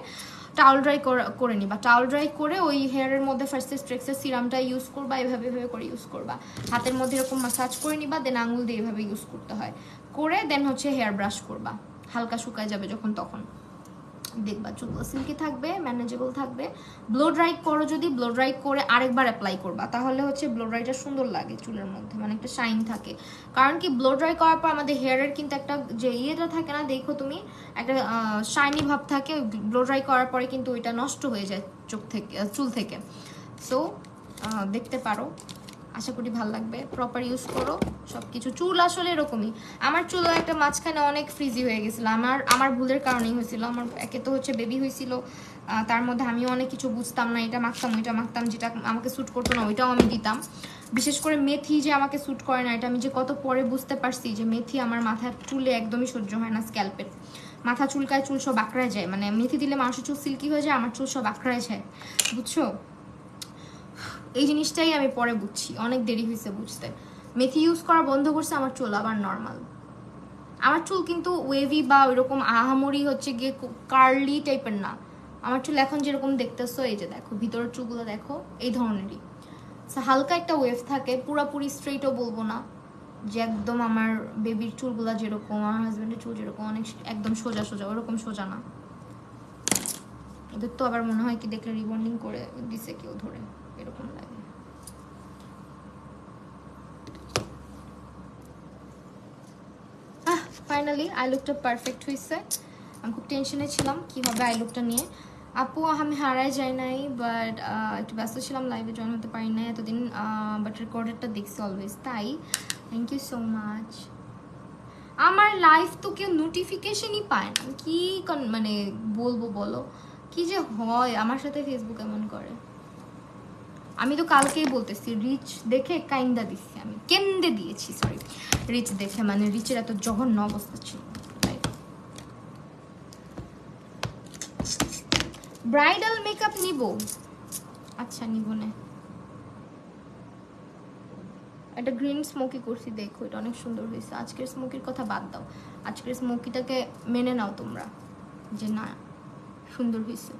টাওয়াল ড্রাই করে নিবা, টাওয়াল ড্রাই করে ওই হেয়ারের মধ্যে ফার্স্টে স্ট্রেক্সের সিরামটা ইউজ করবা, এভাবে করে ইউজ করবা, হাতের মধ্যে এরকম মাসাজ করে নিবা, দেন আঙুল দিয়ে এভাবে ইউজ করতে হয়, করে দেন হচ্ছে হেয়ার ব্রাশ করবা, হালকা শুকায় যাবে যখন তখন দেখবা চুলগুলো সিল্কি থাকবে, ম্যানেজেবল থাকবে। ব্লো ড্রাই করো, যদি ব্লো ড্রাই করে আরেকবার অ্যাপ্লাই করবা, তাহলে হচ্ছে ব্লো ড্রাইটা সুন্দর লাগে চুলের মধ্যে, মানে একটা শাইন থাকে। কারণ কি ব্লো ড্রাই করার পর আমাদের হেয়ারের কিন্তু একটা যে ইয়েটা থাকে না, দেখো তুমি একটা শাইনি ভাব থাকে, ব্লো ড্রাই করার পরে কিন্তু ওইটা নষ্ট হয়ে যায় চুল থেকে। সো দেখতে পারো, আশা করি ভালো লাগবে, প্রপার ইউজ করো সব কিছু। চুল আসলে এরকমই, আমার চুলও একটা মাঝখানে অনেক ফ্রিজি হয়ে গেছিলো, আমার ভুলের কারণেই হয়েছিল। আমার একে তো হচ্ছে বেবি হয়েছিল, তার মধ্যে আমিও অনেক কিছু বুঝতাম না, এটা মাখতাম ওইটা মাখতাম, যেটা আমাকে স্যুট করতো না ওইটাও আমি দিতাম। বিশেষ করে মেথি যে আমাকে স্যুট করে না, এটা আমি যে কত পরে বুঝতে পারছি যে মেথি আমার মাথার চুলে একদমই সহ্য হয় না, স্ক্যাল্পের মাথা চুলকায়, চুল সব আঁকড়ায় যায়, মানে মেথি দিলে মানুষের চুল সিল্কি হয়ে যায়, আমার চুল সব আঁকড়ায় যায়, বুঝছো? এই জিনিসটাই আমি পরে বুঝছি, অনেক দেরি হয়েছে বুঝতে। মেথি ইউজ করা বন্ধ করছে, আমার চুল আবার নর্মাল। আমার চুল কিন্তু ওয়েভি বা ওইরকম আহামরি হচ্ছে গিয়ে কার্লি টাইপের না, আমার চুল এখন যেরকম দেখতেছো, এই যে দেখো ভিতরের চুলগুলো দেখো, এই ধরনেরই হালকা একটা ওয়েভ থাকে, পুরাপুরি স্ট্রেটও বলবো না যে একদম আমার বেবির চুলগুলো যেরকম, আমার হাজব্যান্ডের চুল যেরকম অনেক একদম সোজা সোজা, ওরকম সোজা না। ওদের তো আবার মনে হয় কি দেখলে রিবন্ডিং করে দিছে কেউ ধরে, এরকম লাগে। ফাইনালি আই লুকটা পারফেক্ট হয়েছে, আমি খুব টেনশনে ছিলাম কি হবে আই লুকটা নিয়ে। আপু আমি হারাই যাই নাই, বাট একটু ব্যস্ত ছিলাম, লাইভে জয়েন হতে পারি নাই এতদিন, বাট রেকর্ডেডটা দেখছি অলওয়েজ, তাই থ্যাংক ইউ সো মাচ। আমার লাইভ তো কেউ নোটিফিকেশনই পায় না, কি মানে বলবো বলো, কি যে হয় আমার সাথে ফেসবুক এমন করে। আমি তো কালকেই বলতেছি, রিচ দেখে কাইন্দা দিচ্ছি, আমি কেন্দে দিয়েছি, সরি, রিচ দেখে, মানে রিচের এত জঘন্য অবস্থা ছিল। ব্রাইডাল মেকআপ নিব, আচ্ছা নিব না, একটা গ্রিন স্মোকি করছি, দেখো এটা অনেক সুন্দর হয়েছে। আজকের স্মোকির কথা বাদ দাও, আজকের স্মোকিটাকে মেনে নাও তোমরা যে না সুন্দর হয়েছে।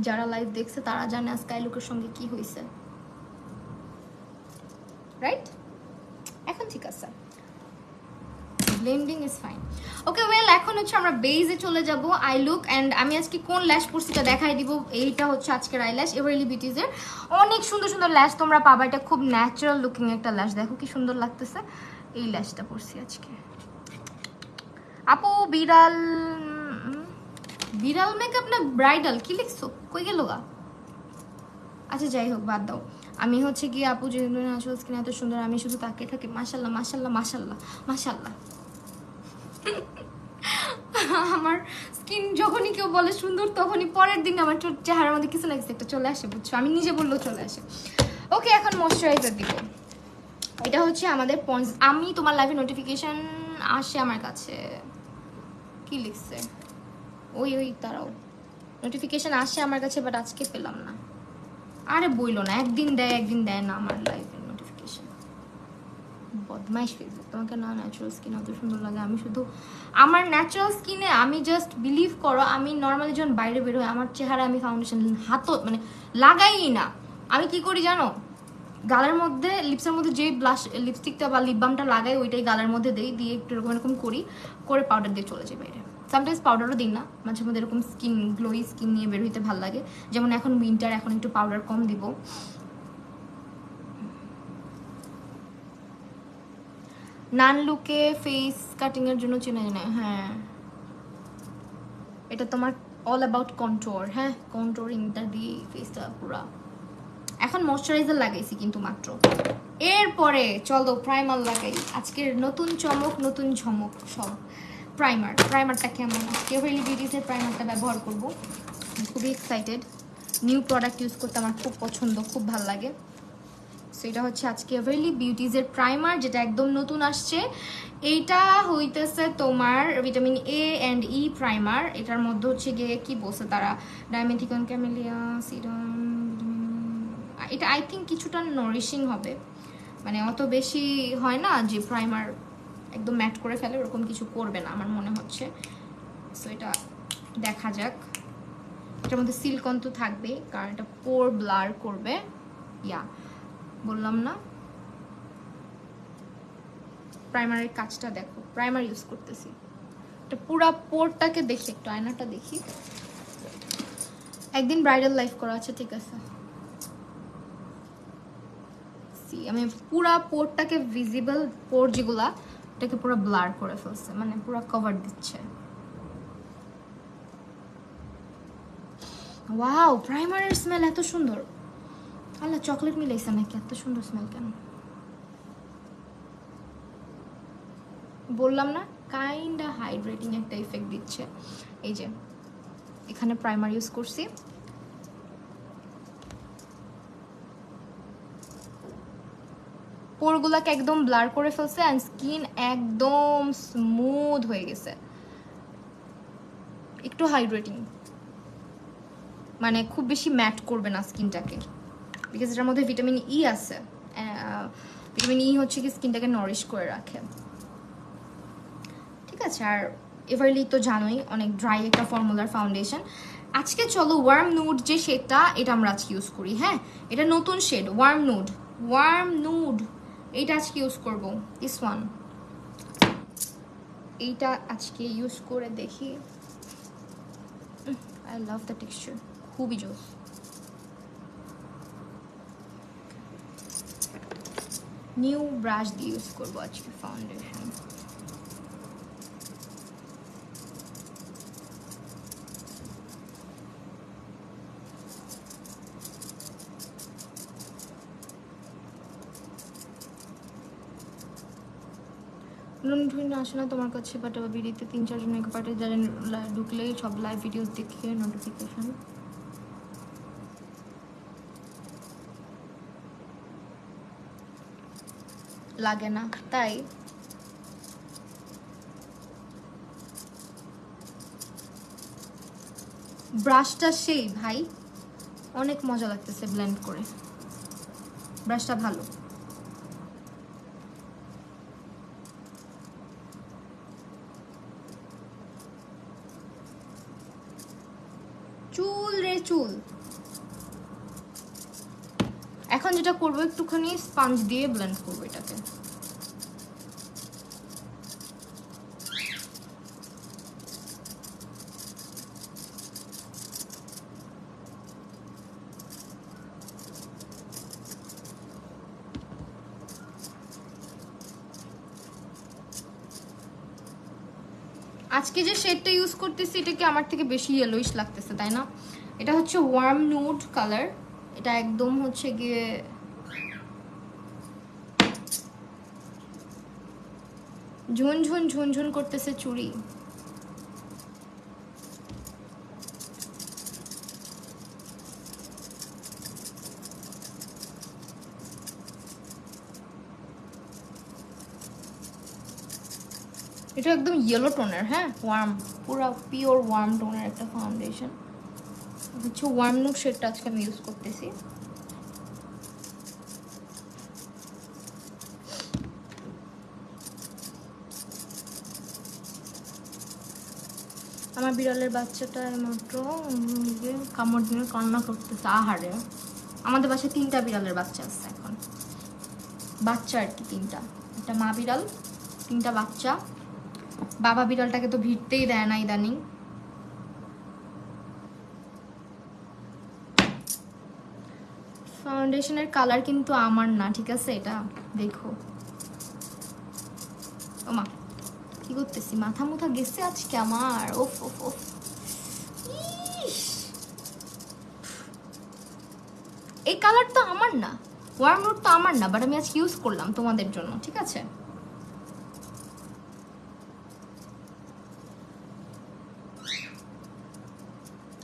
যারা লাইভ দেখছে তারা জানে আজকে আইলুকের সঙ্গে কি হয়েছে, রাইট? এখন ঠিক আছে, blending is fine. Okay well, এখন হচ্ছে আমরা বেজে চলে যাব। আই লুক অ্যান্ড আমি আজকে কোন ল্যাশ পরছিটা দেখাই দিব। এইটা হচ্ছে আজকের আই ল্যাশ, এভারলি বিউটিজের অনেক সুন্দর সুন্দর ল্যাশ তোমরা পাবা, এটা খুব ন্যাচারাল লুকিং একটা ল্যাশ, দেখো কি সুন্দর লাগতেছে। এই ল্যাশটা পরছি আজকে। আপু বিড়াল, বিড়াল মেকআপ না ব্রাইডাল, কি লিখছো, কই গেল গা? আচ্ছা যাই হোক, বাদ দাও। আমি হচ্ছে গিয়ে আপু যেহেতু আসল স্কিন এত সুন্দর, আমি শুধু তাকে থাকি মাশাল্লাহ মাশাল্লাহ মাশাল্লাহ মাশাল্লাহ। আমার স্কিন যখনই কেউ বলে সুন্দর, তখনই পরের দিন আমার চেহারার মধ্যে কিছু না কিছু একটা চলে আসে, বুঝছো? আমি নিজে বললেও চলে আসে। ওকে এখন ময়শ্চারাইজার দিব। এটা হচ্ছে আমাদের পন্স। আমি তোমার লাইভে নোটিফিকেশন আসে আমার কাছে। কি লিখছে? ওই তারাও নোটিফিকেশন আসে আমার কাছে, বাট আজকে পেলাম না। আরে বইলো না, একদিন দেয় না আমার লাইভের নোটিফিকেশন। বদমাইশ ফেসবুক। তোমাকে না ন্যাচারাল স্কিন অত সুন্দর লাগে। আমি শুধু আমার ন্যাচারাল স্কিনে আমি জাস্ট বিলিভ করো, আমি নর্মালি যখন বাইরে বের হই আমার চেহারা আমি ফাউন্ডেশন হাতও মানে লাগাই না। আমি কি করি জানো, গালের মধ্যে লিপসের মধ্যে যে ব্লাশ লিপস্টিকটা বা লিপ বামটা লাগাই ওইটাই গালের মধ্যে দেই, দিয়ে একটু এরকম করি, করে পাউডার দিয়ে চলে যাই বাইরে। সামটাইমস পাউডারও দিই না, মাঝে মধ্যে এরকম স্কিন গ্লোই স্কিন নিয়ে বের হইতে ভালো লাগে। যেমন এখন উইন্টার, এখন একটু পাউডার কম দিব। নান লুকে ফেস কাটিং এর জন্য চেনা যায় না। হ্যাঁ, এটা তোমার অল অ্যাবাউট কন্ট্রোর। হ্যাঁ, কন্ট্রোরিংটা দিয়ে ফেসটা পুরা। এখন ময়শ্চারাইজার লাগাইছি কিন্তু মাত্র। এরপরে চলো প্রাইমার লাগাই। আজকের নতুন চমক, নতুন ঝমক সব। প্রাইমারটা কেমন? এভারলি বিউটিসের প্রাইমারটা ব্যবহার করব। খুবই এক্সাইটেড। নিউ প্রোডাক্ট ইউজ করতে আমার খুব পছন্দ, খুব ভালো লাগে। সো এটা হচ্ছে আজকে এভারলি বিউটিসের প্রাইমার, যেটা একদম নতুন আসছে। এইটা হইতেছে তোমার vitamin A and E primer. এটার মধ্যে হচ্ছে গিয়ে কি বলছে তারা, ডাইমেথিকন, ক্যামেলিয়া, সিরাম। এটা আই থিঙ্ক কিছুটা নারিশিং হবে, মানে অত বেশি হয় না যে প্রাইমার একদম ম্যাট করে ফেলে, ওরকম কিছু করবে না আমার মনে হচ্ছে। সো এটা দেখা যাক। এটার মধ্যে সিলিকন তো থাকবে, কারণ এটা পোর ব্লার করবে। ইয়া বললাম না, প্রাইমারের কাজটা দেখো। প্রাইমার ইউজ করতেছি, এটা পুরা পোরটাকে দেখি, একটু আয়নাটা দেখি। একদিন ব্রাইডাল লাইফ করা আছে, ঠিক আছে। আমি পুরা পোরটাকে ভিজিবল পোর যেগুলা এটাকে পুরো ব্লার করে ফেলছে, মানে পুরো কভার দিচ্ছে। ওয়াও, প্রাইমারের স্মেল এত সুন্দর। আল্লাহ, চকলেট মিলাইছে নাকি? এত সুন্দর স্মেল কেন? বললাম না, কাইন্ডা হাইড্রেটিং একটা ইফেক্ট দিচ্ছে। এই যে এখানে প্রাইমার ইউজ করছি। পোরগুলাকে একদম ব্লার করে ফেলছে অ্যান্ড স্কিন একদম স্মুথ হয়ে গেছে। একটু হাইড্রেটিং, মানে খুব বেশি ম্যাট করবে না স্কিনটাকে, বিকজ এটার মধ্যে ভিটামিন ই আছে। ভিটামিন ই হচ্ছে কি স্কিনটাকে নরিশ করে রাখে, ঠিক আছে। আর এভারলি তো জানোই অনেক ড্রাই একটা ফর্মুলার ফাউন্ডেশন। আজকে চলো ওয়ার্ম নুড যে শেডটা, এটা আমরা আজকে ইউজ করি। হ্যাঁ, এটা নতুন শেড, ওয়ার্ম নুড। এইটা আজকে ইউজ করবো, দিস ওয়ান। এইটা আজকে ইউজ করে দেখি। আই লাভ দ্য টেক্সচার, খুবই জোস। নিউ ব্রাশ দিয়ে ইউজ করবো আজকে ফাউন্ডেশন। নুন আসে না তোমার কাছে, বাট বিডিতে 3-4 জন মেকআপ আর্টিস্ট যারা ঢুকলে সব লাইভ ভিডিওস দেখে নোটিফিকেশন লাগে না, তাই ব্রাশটা সেই ভাই অনেক মজা লাগতেছে ব্লেন্ড করে। ব্রাশটা ভালো। চুল রে চুল। এখন যেটা করবো, একটুখানি স্পঞ্জ দিয়ে ব্লেন্ড করবো এটাকে। আজকে যে শেডটা ইউজ করতেছি এটা কি আমার থেকে বেশি ইয়েলোইশ লাগতেছে, তাই না? এটা হচ্ছে ওয়ার্ম নুড কালার। এটা একদম হচ্ছে গিয়ে ঝুনঝুন ঝুনঝুন করতেছে চুড়ি। এটা একদম ইয়েলো টোনের, হ্যাঁ ওয়ার্ম, পুরো পিওর ওয়ার্ম টোনের একটা ফাউন্ডেশন হচ্ছে। ওয়ার্ম নুড শেডটা আজকে আমি ইউজ করতেছি। আমার বিড়ালের বাচ্চাটা মাত্র কামড় দিয়ে কান্না করতেছে আহারে। আমাদের বাসায় 3টা বিড়ালের বাচ্চা আছে এখন, বাচ্চা আর কি 3টা, একটা মা বিড়াল, 3টা বাচ্চা। বাবা বিড়ালটাকে তো ভিড়তেই দেয় না ইদানিং। ফাউন্ডেশনের কালার কিন্তু আমার না, ঠিক আছে, এটা দেখো। ওমা কি করতেছি, মাথা মুথা গেছে আজকে আমার, ওফ ওফ ওফ। এই কালার তো আমার না, ওয়ার্ম রুট তো আমার না, বাট আমি আজকে ইউজ করলাম তোমাদের জন্য, ঠিক আছে।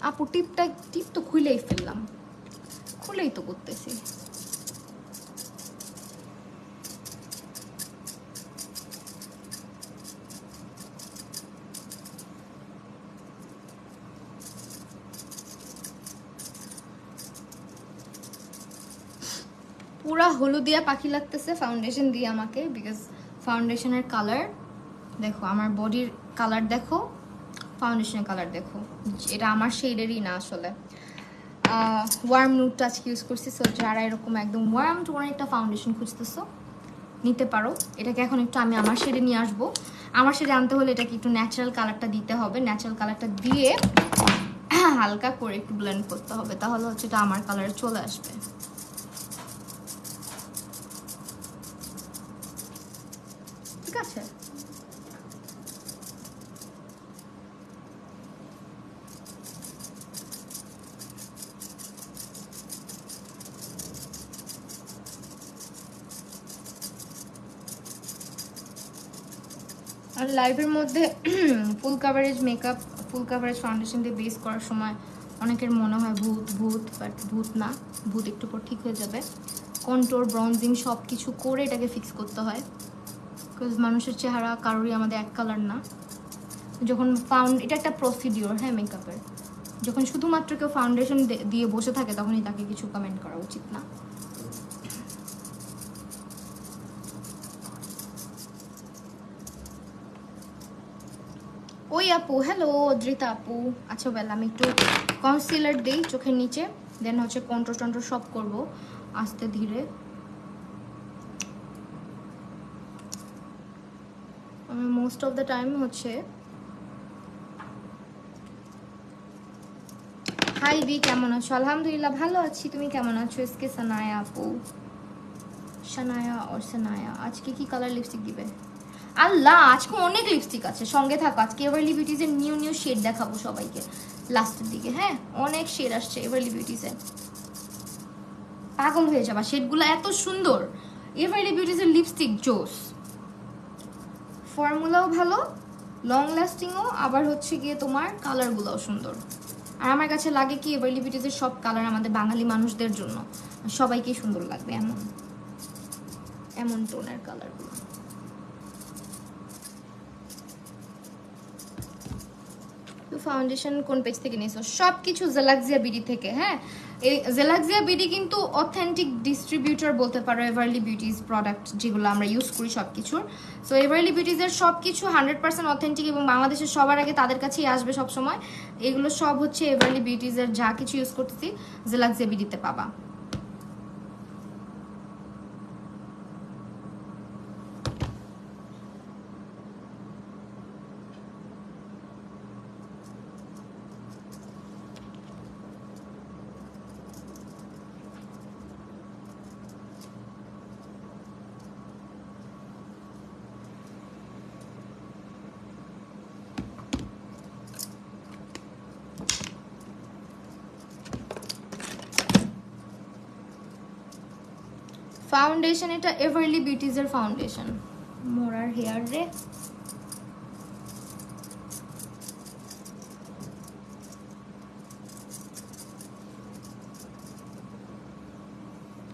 আপু টিপ তো খুলেই ফেললাম, খুলেই তো করতেছি। পুরা হলুদিয়া পাখি লাগতেছে ফাউন্ডেশন দিয়ে আমাকে, বিকজ ফাউন্ডেশনের কালার দেখো, আমার বডির কালার দেখো, ফাউন্ডেশনের কালার দেখো, এটা আমার শেডেরই না আসলে। ওয়ার্ম নুড টাচ ইউজ করছি। সো যারা এরকম একদম ওয়ার্ম টোনের একটা ফাউন্ডেশন খুঁজতেছো নিতে পারো। এটাকে এখন একটু আমি আমার শেডে নিয়ে আসবো। আমার শেডে আনতে হলে এটাকে একটু ন্যাচারাল কালারটা দিতে হবে, ন্যাচারাল কালারটা দিয়ে হালকা করে একটু ব্লেন্ড করতে হবে, তাহলে হচ্ছে এটা আমার কালারে চলে আসবে। ঠিক আছে, আর লাইভের মধ্যে full coverage makeup, full coverage foundation দিয়ে বেস করার সময় অনেকের মনে হয় ভূত ভূত, বাট ভূত না, ভূত একটু পর ঠিক হয়ে যাবে। কন্ট্রোল ব্রঞ্জিং সব কিছু করে এটাকে ফিক্স করতে হয়, বিকজ মানুষের চেহারা কারোরই আমাদের এক কালার না। যখন এটা একটা প্রসিডিওর, হ্যাঁ, মেকআপের। যখন শুধুমাত্র কেউ ফাউন্ডেশন দিয়ে বসে থাকে তখনই তাকে কিছু কমেন্ট করা উচিত না। ওই আপু, হ্যালো অদ্রিতা আপু। আচ্ছা ওয়েল, আমি একটু কনসিলার দিই চোখের নিচে, দেন হচ্ছে কন্ট্রোল টন্ট্রোল সব করবো আস্তে ধীরে। আমি মোস্ট অফ দ্য টাইম হচ্ছে, হাই বি, কেমন আছো? আলহামদুলিল্লাহ ভালো আছি, তুমি কেমন আছো? এসকে সানায়া আপু, সানায়া ওর সানায়া। আজকে কি কালার লিপস্টিক দিবে? আল্লাহ, আজকে অনেক লিপস্টিক আছে, সঙ্গে থাকো। আজকে এভারলি বিউটিজের নিউ নিউ শেড দেখাবো সবাইকে লাস্টের দিকে, হ্যাঁ, অনেক শেড আসছে এভারলি বিউটিজে, পাগল হয়ে যাবা, শেডগুলো এত সুন্দর। এভারলি বিউটিজের লিপস্টিক জোস, ফর্মুলাও ভালো, লং লাস্টিংও, আবার হচ্ছে গিয়ে তোমার কালারগুলোও সুন্দর। আর আমার কাছে লাগে কি, এভারলি বিউটিজের সব কালার আমাদের বাঙালি মানুষদের জন্য সবাইকেই সুন্দর লাগবে, এমন এমন টোনের কালারগুলো। ফাউন্ডেশন কোন পেজ থেকে নিয়েছো? সব কিছু জেলাক্সিয়া বিডি থেকে, হ্যাঁ। এই জেলাক্সিয়া বিডি কিন্তু অথেন্টিক ডিস্ট্রিবিউটর বলতে পারো এভারলি বিউটিজ প্রোডাক্ট যেগুলো আমরা ইউজ করি সব কিছুর। সো এভারলি বিউটিজের সব কিছু 100% অথেন্টিক, এবং বাংলাদেশের সবার আগে তাদের কাছেই আসবে সব সময়। এগুলো সব হচ্ছে এভারলি বিউটিজের, যা কিছু ইউজ করতেছি জেলাক্সিয়া বিডিতে পাবা। ফাউন্ডেশন, এটা এভারলি বিউটিজের ফাউন্ডেশন। মোরার হেয়ার রে,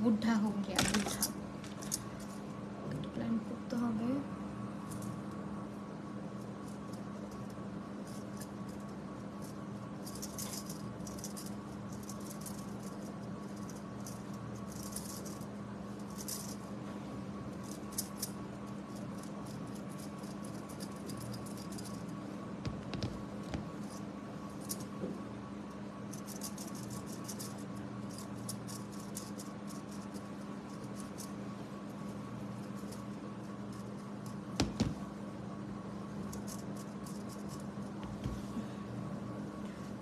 বুদ্ধা হোক গিয়া, বুদ্ধা। প্ল্যান করতে হবে।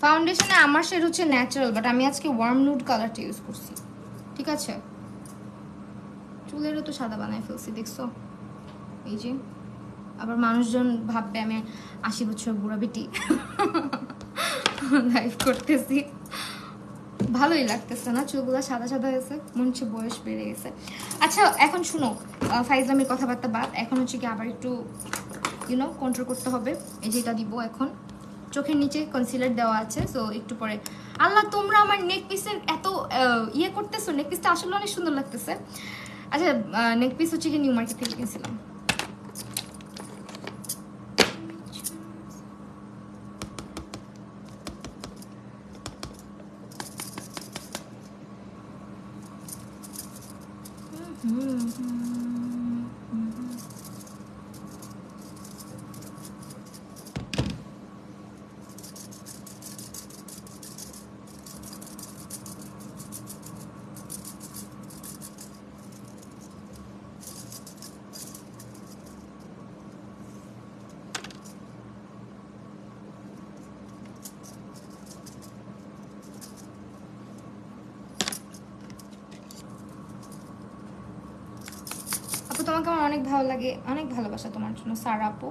ফাউন্ডেশনে আমার শেড হচ্ছে ন্যাচারাল, বাট আমি আজকে ওয়ার্ম নুড কালারটা ইউজ করছি, ঠিক আছে? চুলেরও তো সাদা বানায় ফেলছি, দেখছো? এই যে আবার মানুষজন ভাববে আমি 80 বছর বুড়া বেটি লাইভ করতেছি। ভালোই লাগতেছে না? চুলগুলো সাদা সাদা হয়েছে, মনে হচ্ছে বয়স বেড়ে গেছে। আচ্ছা এখন শুনো, ফাইজলামির কথাবার্তা বাদ, এখন হচ্ছে কি আবার একটু কন্ট্রোল করতে হবে। এই যেটা দিব এখন, চোখের নিচে কনসিলার দেওয়া আছে, সো একটু পরে। আল্লাহ, তোমরা আমার নেক পিসের এত ইয়ে করতেছো, নেক পিসটা আসলে অনেক সুন্দর লাগতেছে। আচ্ছা, নেক পিস হচ্ছে কি নিউ মার্কেট থেকে কিনছিলাম। আপু তোমাকে আমার অনেক ভালো লাগে, অনেক ভালোবাসা তোমার জন্য সারা আপু।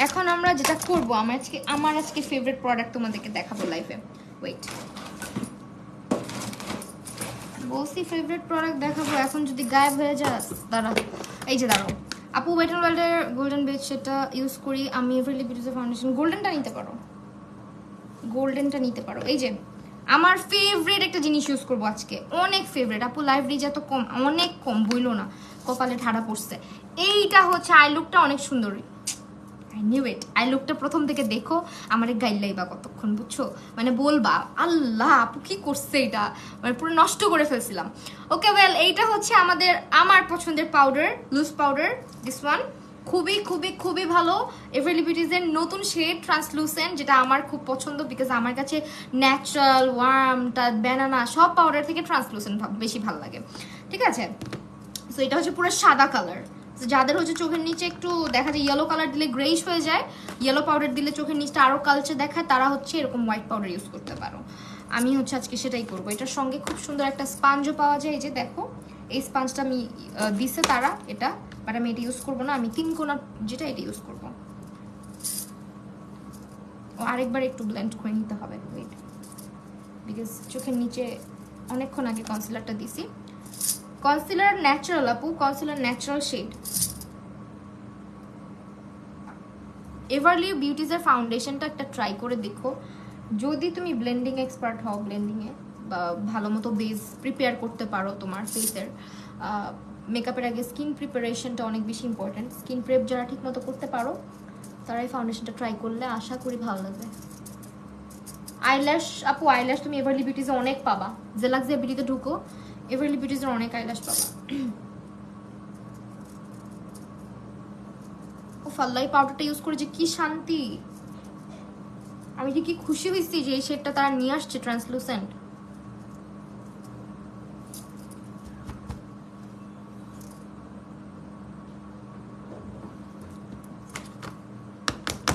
এখন আমরা যেটা করব, আমার আজকে ফেভারিট প্রোডাক্ট তোমাদেরকে দেখাবো লাইভে। ওয়েট, বলছি ফেভারিট প্রোডাক্ট দেখাবো, এখন যদি গায়েব হয়ে যায় দাঁড়া। এই যে দাঁড়াও আপু, ওয়েট এন্ড ওয়াইল্ডের গোল্ডেন বেজ সেটা ইউজ করি আমি। এভারলি বিউটিতে ফাউন্ডেশন গোল্ডেনটা নিতে পারো, গোল্ডেনটা নিতে পারো। এই যে আমার ফেভারিট একটা জিনিস ইউজ করবো আজকে, অনেক ফেভারিট আপু। লাইভ রিচ এত কম, অনেক কম, বইলো না, কপালে ঠাড়া পড়ছে। এইটা হচ্ছে আই লুকটা অনেক সুন্দর, আই নিউ ইট। আই লুকটা প্রথম থেকে দেখো, আমার গাইলাই বা কতক্ষণ, বুঝছো? মানে বলবা আল্লাহ আপু কি করছে এটা, মানে পুরো নষ্ট করে ফেলছিলাম। ওকে ওয়েল, এইটা হচ্ছে আমার পছন্দের powder, loose powder, this one. খুবই খুবই খুবই ভালো। এভারলি বিউটিজের নতুন শেড ট্রান্সলুসেন্ট, যেটা আমার খুব পছন্দ, বিকজ আমার কাছে ন্যাচারাল, ওয়ার্ম, ব্যানানা সব পাউডার থেকে ট্রান্সলুসেন্ট বেশি ভালো লাগে, ঠিক আছে? সো এটা হচ্ছে পুরো সাদা কালার। যাদের হচ্ছে চোখের নিচে একটু দেখা যায় ইয়েলো কালার দিলে গ্রেইশ হয়ে যায়, ইয়েলো পাউডার দিলে চোখের নিচটা আরো কালচে দেখায়, তারা হচ্ছে এরকম হোয়াইট পাউডার ইউজ করতে পারো। আমি হচ্ছে আজকে সেটাই করবো। এটার সঙ্গে খুব সুন্দর একটা স্পাঞ্জও পাওয়া যায়, এই যে দেখো, এই স্পাঞ্জটা আমি দিছে তারা এটা, বাট আমি এটা ইউজ করবো না, আমি 3 কোনা যেটা এটা ইউজ করবো। ও আরেকবার একটু ব্লেন্ড করে নিতে হবে, ওয়েট, বিকজ চোখের নিচে অনেকক্ষণ আগে কনসিলারটা দিছি। কনসিলার ন্যাচারাল আপু, কনসিলার ন্যাচারাল শেড। এভারলি বিউটিজের ফাউন্ডেশনটা একটা ট্রাই করে দেখো, যদি তুমি ব্লেন্ডিং এক্সপার্ট হও, ব্লেন্ডিংয়ে বা ভালো মতো বেস প্রিপেয়ার করতে পারো তোমার ফেসের। মেকআপের আগে স্কিন প্রিপারেশনটা অনেক বেশি ইম্পর্টেন্ট। স্কিন প্রেপ যারা ঠিক মতো করতে পারো, তারা এই ফাউন্ডেশনটা ট্রাই করলে আশা করি ভালো লাগবে। আইল্যাশ আপু, আইল্যাশ তুমি এভারলি বিউটিজে অনেক পাবা, জেলাক্সিয়া বিউটিতে ঢুকো, এভারলি বিউটিজের অনেক আইল্যাশ পাবা। ও ফাল্লাই পাউডারটা ইউজ করে যে কি শান্তি, আমি যে কি খুশি হয়েছি যে এই শেডটা তারা নিয়ে আসছে ট্রান্সলুসেন্ট।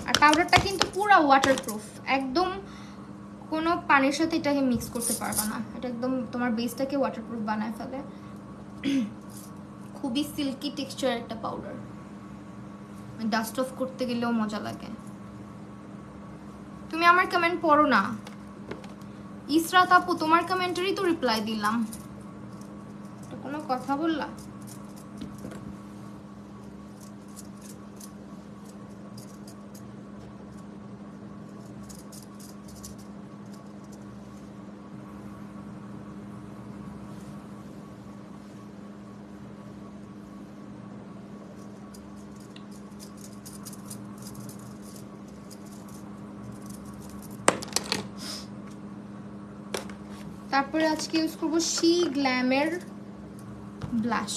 আর পাউডারটা কিন্তু পুরো ওয়াটারপ্রুফ, একদম কোনো পানির সাথে এটাকে মিক্স করতে পারবা না, এটা একদম তোমার বেসটাকে ওয়াটারপ্রুফ বানায় ফেলে। খুবই সিল্কি টেক্সচার একটা পাউডার, ডাস্ট অফ করতে গেলেও মজা লাগে। তুমি আমার কমেন্ট পড়ো না ইসরাত আপু, তোমার কমেন্টেরই তো রিপ্লাই দিলাম, তো কোনো কথা বললা? তারপরে আজকে ইউজ করব শি গ্ল্যামের ব্লাশ।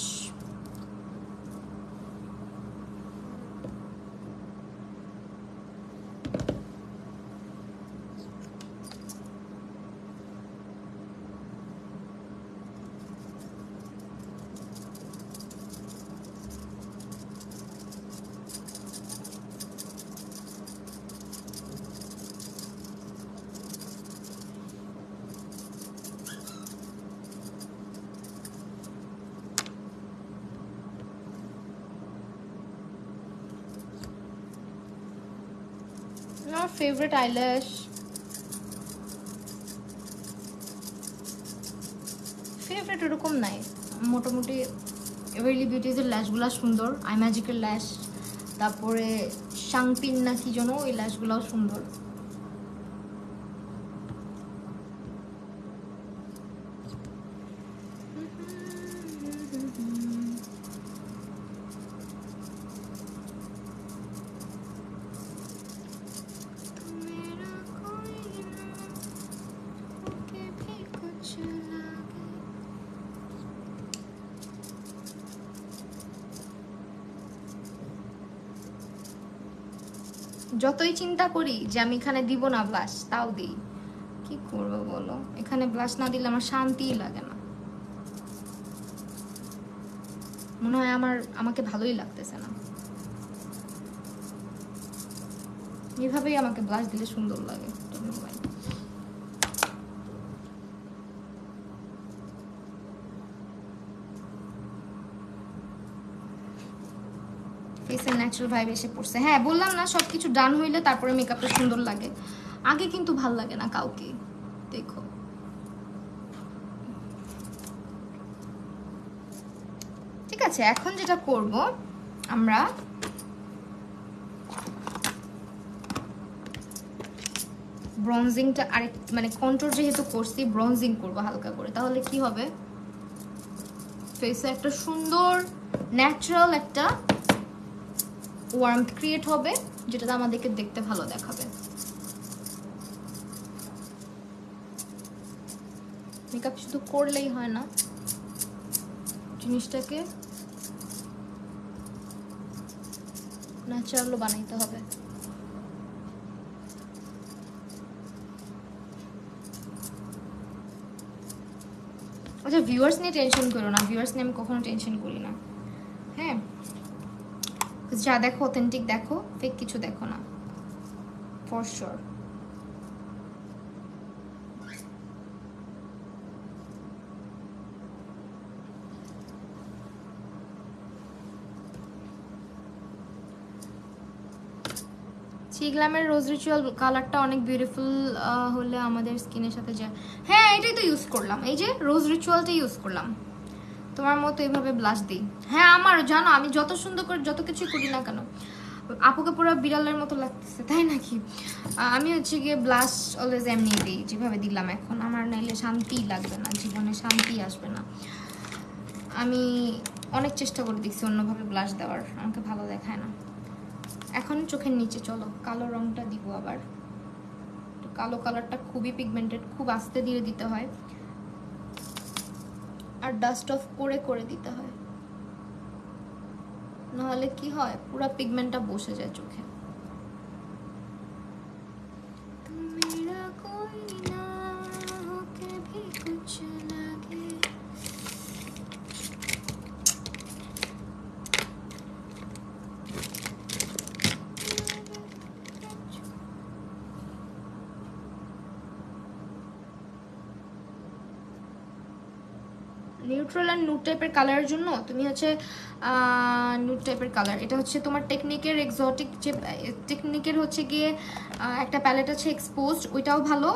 আমার ফেভারিট আইল্যাশ, ফেভারিট এরকম নাই, মোটামুটি এভারলি বিউটিজের ল্যাশগুলো সুন্দর, আই ম্যাজিকের ল্যাশ, তারপরে শাংপিন না কি যেন ওই ল্যাশগুলোও সুন্দর। যতই চিন্তা করি যে আমি এখানে দিব না ব্লাশ, তাও দিই, কি করবো বলো, এখানে ব্লাশ না দিলে আমার শান্তিই লাগে না, মনে হয় আমাকে ভালোই লাগতেছে না। এভাবেই আমাকে ব্লাশ দিলে সুন্দর লাগে। ফেসের ন্যাচারাল ভাইব এসে পড়ছে। হ্যাঁ বললাম না, সবকিছু ডান হইলে তারপরে মেকআপটা সুন্দর লাগে, আগে কিন্তু ভাল লাগে না কাউকে। দেখো ঠিক আছে, এখন যেটা করব আমরা ব্রনজিংটা আরেক মানে কন্ট্রোল যেহেতু করছি, ব্রনজিং করব হালকা করে, তাহলে কি হবে ফেসে একটা সুন্দর ন্যাচারাল একটা ওয়ার্মথ ক্রিয়েট হবে, যেটাতে আমাদেরকে দেখতে ভালো দেখাবে। মেকআপ শুধু করলেই হয় না, জিনিসটাকে ন্যাচারালও বানাইতে হবে। আচ্ছা ভিউয়ার্স নিয়ে টেনশন করো না, ভিউয়ার্স নিয়ে আমি কখনো টেনশন করি না। হ্যাঁ যা দেখো অথেন্টিক দেখো, ফেক কিছু দেখো না, ফর শিওর। গ্ল্যামের রোজ রিচুয়াল কালারটা অনেক বিউটিফুল হলে আমাদের স্কিনের সাথে যায়। হ্যাঁ এটাই তো ইউজ করলাম, এই যে রোজ রিচুয়ালটা ইউজ করলাম, তোমার মতো এইভাবে ব্লাশ দিই। হ্যাঁ আমার জানো আমি যত সুন্দর করে যত কিছু করি না কেন, আপুকে পুরো বিড়ালের মতো লাগতেছে তাই নাকি? আমি হচ্ছে গিয়ে ব্লাশ অলওয়েজ এমনি দিই যেভাবে দিলাম এখন, আমার নাইলে শান্তি লাগবে না, জীবনে শান্তি আসবে না। আমি অনেক চেষ্টা করে দেখছি অন্যভাবে ব্লাশ দেওয়ার, আমাকে ভালো দেখায় না। এখন চোখের নিচে চলো কালো রংটা দিব আবার, কালো কালারটা খুবই পিগমেন্টেড, খুব আস্তে ধীরে দিতে হয় আর ডাস্ট অফ করে করে দিতে হয়, নাহলে কি হয় পুরো পিগমেন্টটা বসে যায় চোখে। নিউট্রাল অ্যান্ড নুড টাইপের কালারের জন্য তুমি হচ্ছে নুড টাইপের কালার, এটা হচ্ছে তোমার টেকনিকের এক্সোটিক, যে টেকনিকের হচ্ছে গিয়ে একটা প্যালেট আছে এক্সপোজড, ওইটাও ভালো,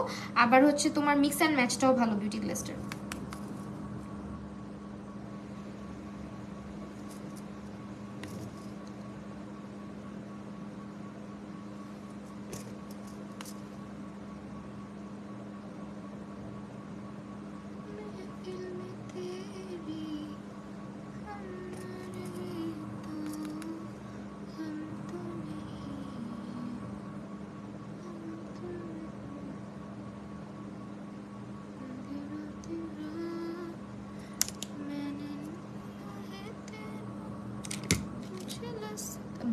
আবার হচ্ছে তোমার মিক্স অ্যান্ড ম্যাচটাও ভালো বিউটি গ্লেস্টের।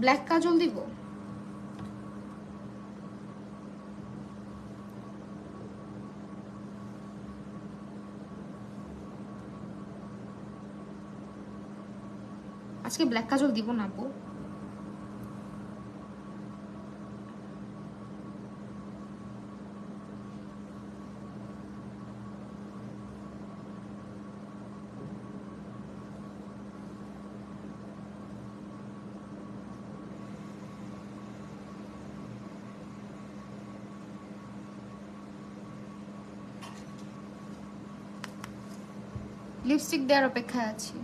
ব্ল্যাক কাজল দিব। আজকে ব্ল্যাক কাজল দিব না আপু। লিপস্টিক দেওয়ার অপেক্ষায় আছি।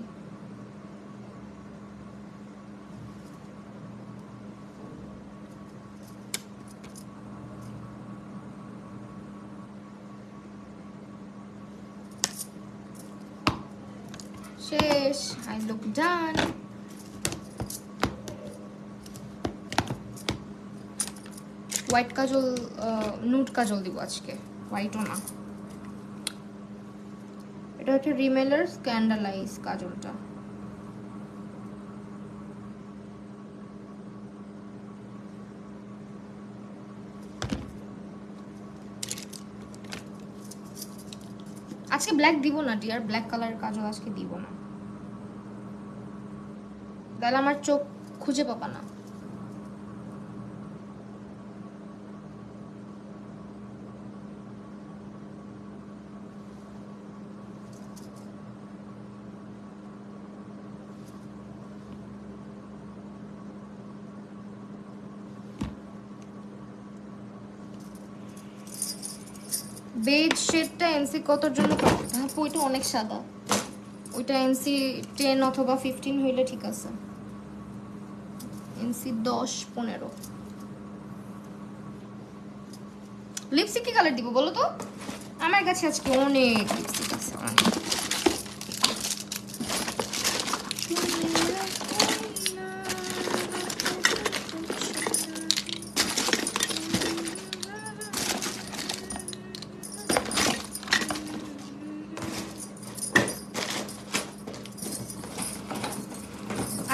শেষ, আই লুক ডান। হোয়াইট কাজল, নুড কাজল দিব আজকে, হোয়াইটও না। এটা হচ্ছে রিমেলার স্ক্যান্ডালাইজ কাজলটা। আজকে ব্ল্যাক দিব না ডিয়ার, ব্ল্যাক কালারের কাজল আজকে দিব না, তাহলে আমার চোখ খুঁজে পাবা না। বেজ শেডটা এনসি কতর জন্য করতে? হ্যাঁ ওইটা অনেক সাদা, ওইটা এনসি 10 অথবা 15 হইলে ঠিক আছে। এনসি 10-15। লিপস্টিক কি কালার দিব বলো তো? আমার কাছে আজকে অনেক লিপস্টিক আছে, অনেক।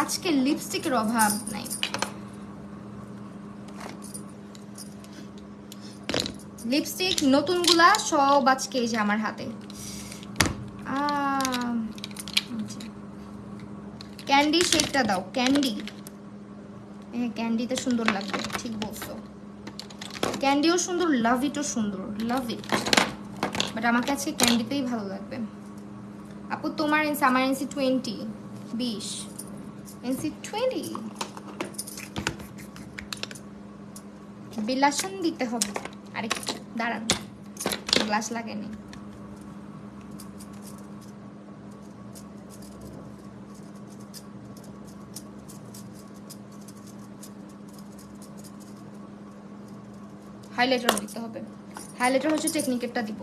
আজকে লিপস্টিকের অভাব নাই। লিপস্টিক নতুনগুলা সব আজকে এই যে আমার হাতে। ক্যান্ডি শেডটা দাও, ক্যান্ডি। হ্যাঁ ক্যান্ডিতে সুন্দর লাগবে, ঠিক বলছো। ক্যান্ডিও সুন্দর, লাভ ইটও সুন্দর, লাভ ইট। বাট আমাকে আজকে ক্যান্ডিতেই ভালো লাগবে। আপু তোমার এনসি, আমার এনসি 20 এনসি 20। বিলাসন দিতে হবে। আরেকটু দাঁড়ান, গ্লাস লাগেনি। হাইলাইটার দিতে হবে। হাইলাইটার হচ্ছে টেকনিকেরটা দিব।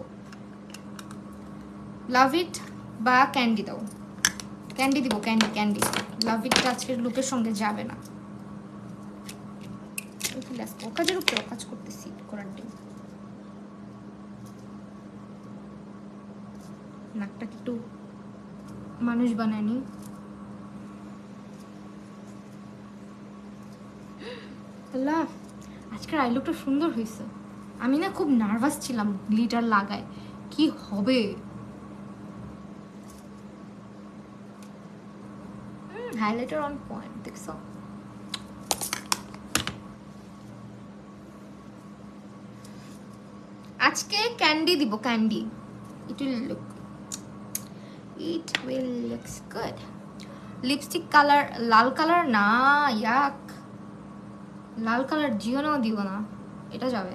লাভ ইট বা ক্যান্ডি দাও। ক্যান্ডি দিব, ক্যান্ডি ক্যান্ডি। লাভ ইটটা আজকের লুকের সঙ্গে যাবে না। ও কাজের উপরে কাজ করতেছি, করার দিন। নাকটা একটু মানুষ বানায়নি। আল্লাহ, আজকের আই লুকটা সুন্দর হয়েছে। আমি না খুব নার্ভাস ছিলাম গ্লিটার লাগায়, কি হবে। হাইলাইটার অন পয়েন্ট, দেখছো? আজকে ক্যান্ডি দিব, candy. It will looks good. Lipstick colour Lal colour না, ইয়াক। লাল কালার দিও না, দিও না, এটা যাবে।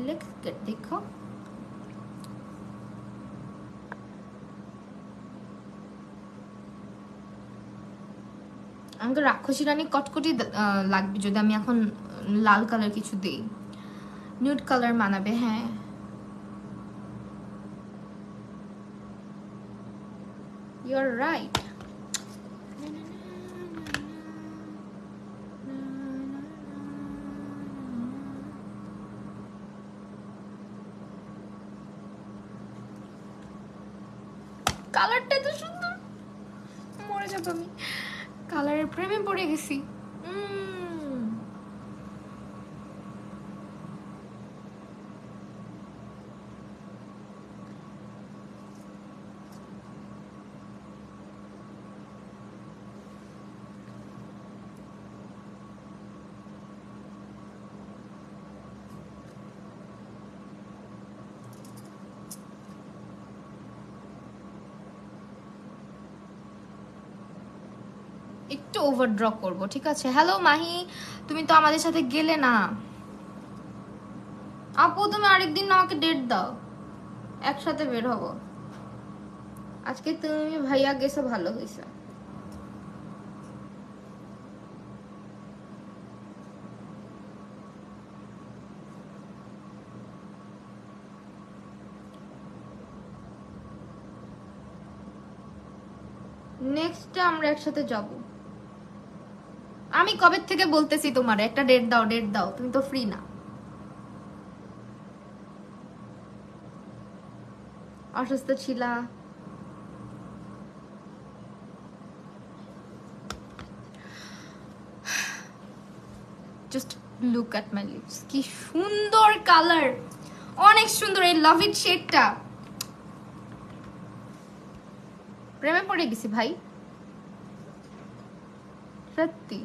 লুকস গুড, দেখো। আমাকে রাক্ষসী রানী কটকটি লাগবে যদি আমি এখন লাল কালার কিছু দিই। নিউড কালার মানাবে, হ্যাঁ। You're right. কালারটা এত সুন্দর, মরে যাবো আমি। কালারের প্রেমে পড়ে গেছি। একটু ওভার ড্র করবো, ঠিক আছে? হ্যালো মাহি, তুমি তো আমাদের সাথে গেলে না। আপু তুমি আরেকদিন আমাকে ডেট দাও, একসাথে বের হবো। আজকে তুমি ভাইয়া গেছো, ভালো হয়েছে। নেক্সট আমরা একসাথে যাব। আমি কবে থেকে বলতেছি তোমার একটা ডেট দাও, ডেট দাও, তুমি তো ফ্রি না। অসুস্থ ছিলা। Just look at my lips, কি সুন্দর কালার, অনেক সুন্দর। এই লাভ ইট শেডটা প্রেমে পড়ে গেছি ভাই, সত্যি।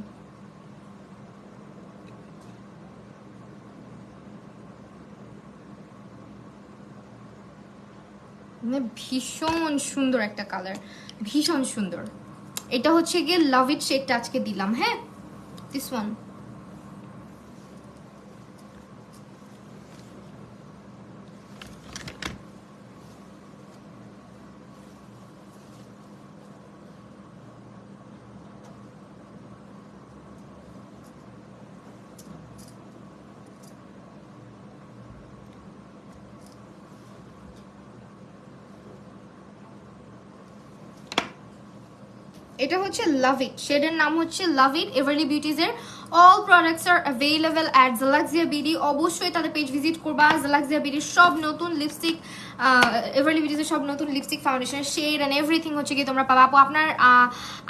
মানে ভীষণ সুন্দর একটা কালার, ভীষণ সুন্দর। এটা হচ্ছে গিয়ে লাভ ইট শেডটা আজকে দিলাম। হ্যাঁ, দিস ওয়ান। এটা হচ্ছে লাভ ইট, শেডের নাম হচ্ছে লাভ ইট, এভারলি বিউটিজ এর। All products are available at জালাক্সিয়া বিডি। অবশ্যই তাদের পেজ ভিজিট করবা। জালাক্সিয়া বিডির সব নতুন লিপস্টিক, এভারলি বিউটিজ এর সব নতুন lipstick, foundation, shade and everything হচ্ছে কি তোমরা পাবা। আপু আপনার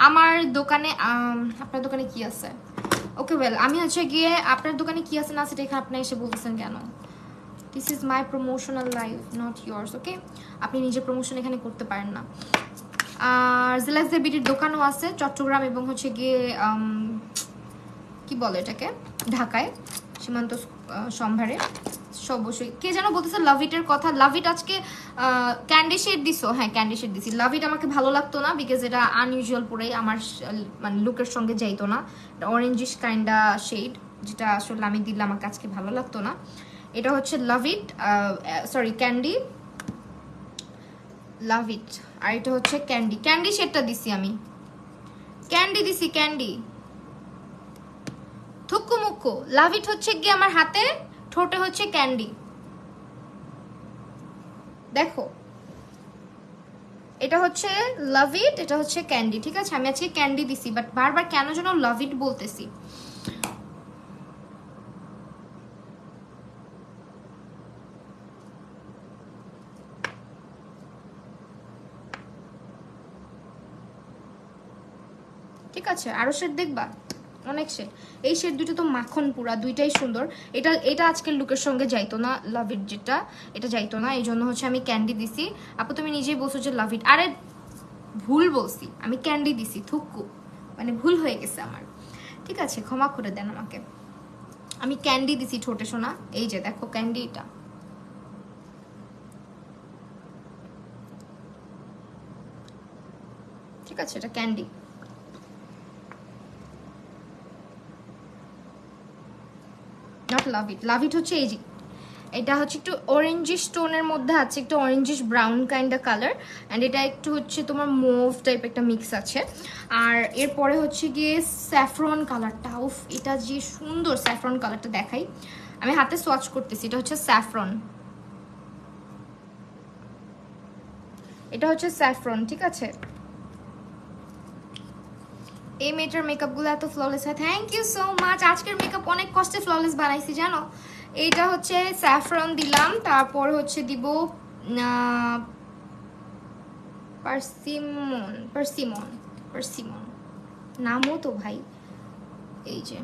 আমার দোকানে, আপনার দোকানে কি আছে? ওকে ওয়েল, আমি হচ্ছে গিয়ে আপনার দোকানে কি আছে না সেটা এখানে আপনি এসে বলতেছেন কেন? This is my promotional life, not years. Okay, আপনি নিজে প্রমোশন এখানে করতে পারেন না। আর জালাক্সিয়া বিডির দোকানও আছে চট্টগ্রাম এবং হচ্ছে গিয়ে কি বলে এটাকে, ঢাকায় সীমান্ত সম্ভারে। অবশ্যই কে যেন বলতেছে লাভ ইটের কথা। লাভ ইট আজকে ক্যান্ডি শেড দিছো? হ্যাঁ, ক্যান্ডি শেড দিছি। লাভ ইট আমাকে ভালো লাগতো না, বিকজ এটা আনইউজুয়াল পরে আমার মানে লুকের সঙ্গে যাইতো না। অরেঞ্জিশ কাইন্ডা শেড, যেটা আসলে আমি দিলে আমাকে আজকে ভালো লাগতো না। এটা হচ্ছে লাভ ইট, সরি ক্যান্ডি, লাভ ইট। আর এটা হচ্ছে ক্যান্ডি, ক্যান্ডি শেডটা দিছি আমি, ক্যান্ডি দিছি, ক্যান্ডি। থুকু মুকু। লাভ ইট হচ্ছে গিয়ে আমার হাতে, ঠোঁটে হচ্ছে ক্যান্ডি। দেখো, এটা হচ্ছে লাভ ইট, এটা হচ্ছে ক্যান্ডি, ঠিক আছে? আমি আজকে ক্যান্ডি দিছি, বাট বারবার কেন যেন লাভ ইট বলতেছি। ঠিক আছে, আরো শেড দেখবা? অনেক শেড। এই শেড দুটো তো মাখন পুরা, দুইটাই সুন্দর। এটা এটা আজকের লুকের সঙ্গে যাইতো না, লাভ ইট যেটা, এটা যাইতো না, এই জন্য হচ্ছে আমি ক্যান্ডি দিছি। আপু তুমি নিজেই বলছো যে লাভ ইট। আরে ভুল বলছি, আমি ক্যান্ডি দিছি, থুকু, মানে ভুল হয়ে গেছে আমার। ঠিক আছে, ক্ষমা করে দেন আমাকে। আমি ক্যান্ডি দিছি ঠোঁটে সোনা। এই যে দেখো ক্যান্ডি, এটা ঠিক আছে, এটা ক্যান্ডি। নট লাভ ইট। লাভ ইট হচ্ছে এই যে, এটা হচ্ছে একটু অরেঞ্জিশ টোনের মধ্যে আছে, একটু orangish brown kind of colour, and এটা একটু হচ্ছে তোমার মুভ টাইপ একটা মিক্স আছে। আর এরপরে হচ্ছে গিয়ে স্যাফরন কালারটা, উফ এটা যে সুন্দর। স্যাফরন কালারটা দেখাই, আমি হাতে সোয়াচ করতেছি। এটা হচ্ছে স্যাফরন, এটা হচ্ছে স্যাফরন, ঠিক আছে? এই মেয়েটার মেকআপগুলো এত ফ্ললেস হয়, থ্যাংক ইউ সো মাচ। আজকের মেকআপ অনেক কষ্টে ফ্ললেস বানাইছি জানো। এইটা হচ্ছে স্যাফরন দিলাম, তারপর হচ্ছে দিব পার্সিমন, পার্সিমন, পার্সিমন, নামও তো ভাই। এই যে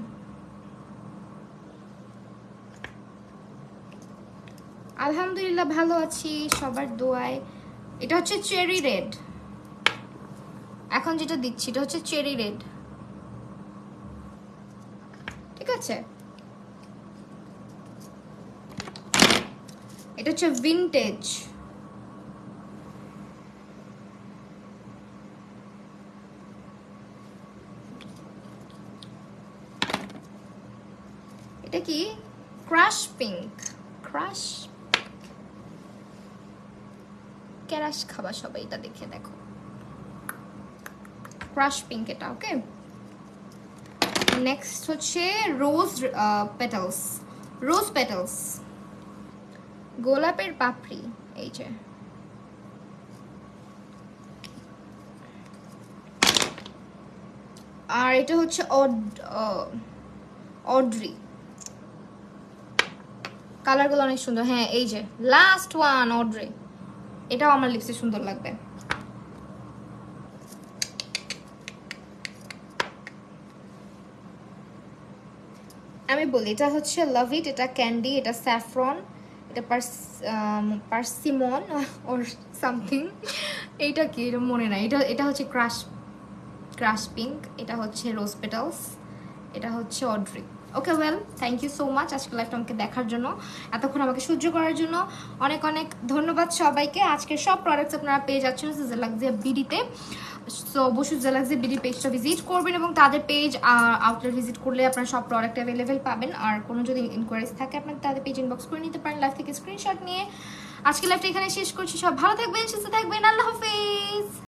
আলহামদুলিল্লাহ ভালো আছি সবার দোয়ায়। এটা হচ্ছে চেরি রেড, এখন যেটা দিচ্ছি এটা হচ্ছে চেরি রেড, ঠিক আছে? এটা হচ্ছে ভিনটেজ। এটা কি ক্রাশ পিঙ্ক, ক্রাশ ক্যারাশ খাবা সবাই, এটা দেখে দেখো, ক্রাশ পিঙ্ক এটা। ওকে, নেক্সট হচ্ছে রোজ পেটালস, রোজ পেটালস, গোলাপের পাপড়ি। এই যে আর এটা হচ্ছে অড্রি, কালারগুলো অনেক সুন্দর। হ্যাঁ এই যে লাস্ট ওয়ান অড্রি, এটাও আমার লিপসে সুন্দর লাগবে। আমি বলি এটা হচ্ছে লাভ ইট, এটা ক্যান্ডি, এটা স্যাফরন, এটা পার্সিমন ওর সামথিং, এইটা কি এটা মনে নাই। এটা হচ্ছে ক্রাশ ক্রাশ পিঙ্ক, এটা হচ্ছে রোজ পেটালস, এটা হচ্ছে Audrey. Okay well, thank you so much আজকে লাইভটা আমাকে দেখার জন্য, এতক্ষণ আমাকে সহ্য করার জন্য অনেক অনেক ধন্যবাদ সবাইকে। আজকের সব প্রোডাক্টস আপনারা পেয়ে যাচ্ছেন জেলাক্সিয়া বিডিতে। সো অবশ্যই জেলাক্সিয়া বিডি পেজটা ভিজিট করবেন এবং তাদের পেজ আউটলেট ভিজিট করলে আপনারা সব প্রোডাক্ট অ্যাভেলেবেল পাবেন। আর কোনো যদি ইনকোয়ারিজ থাকে আপনারা তাদের পেজ ইনবক্স করে নিতে পারেন লাইভ থেকে স্ক্রিনশট নিয়ে। আজকে লাইভটা এখানে শেষ করছি, সব ভালো থাকবেন, সুস্থ থাকবেন, আল্লাহ হাফেজ।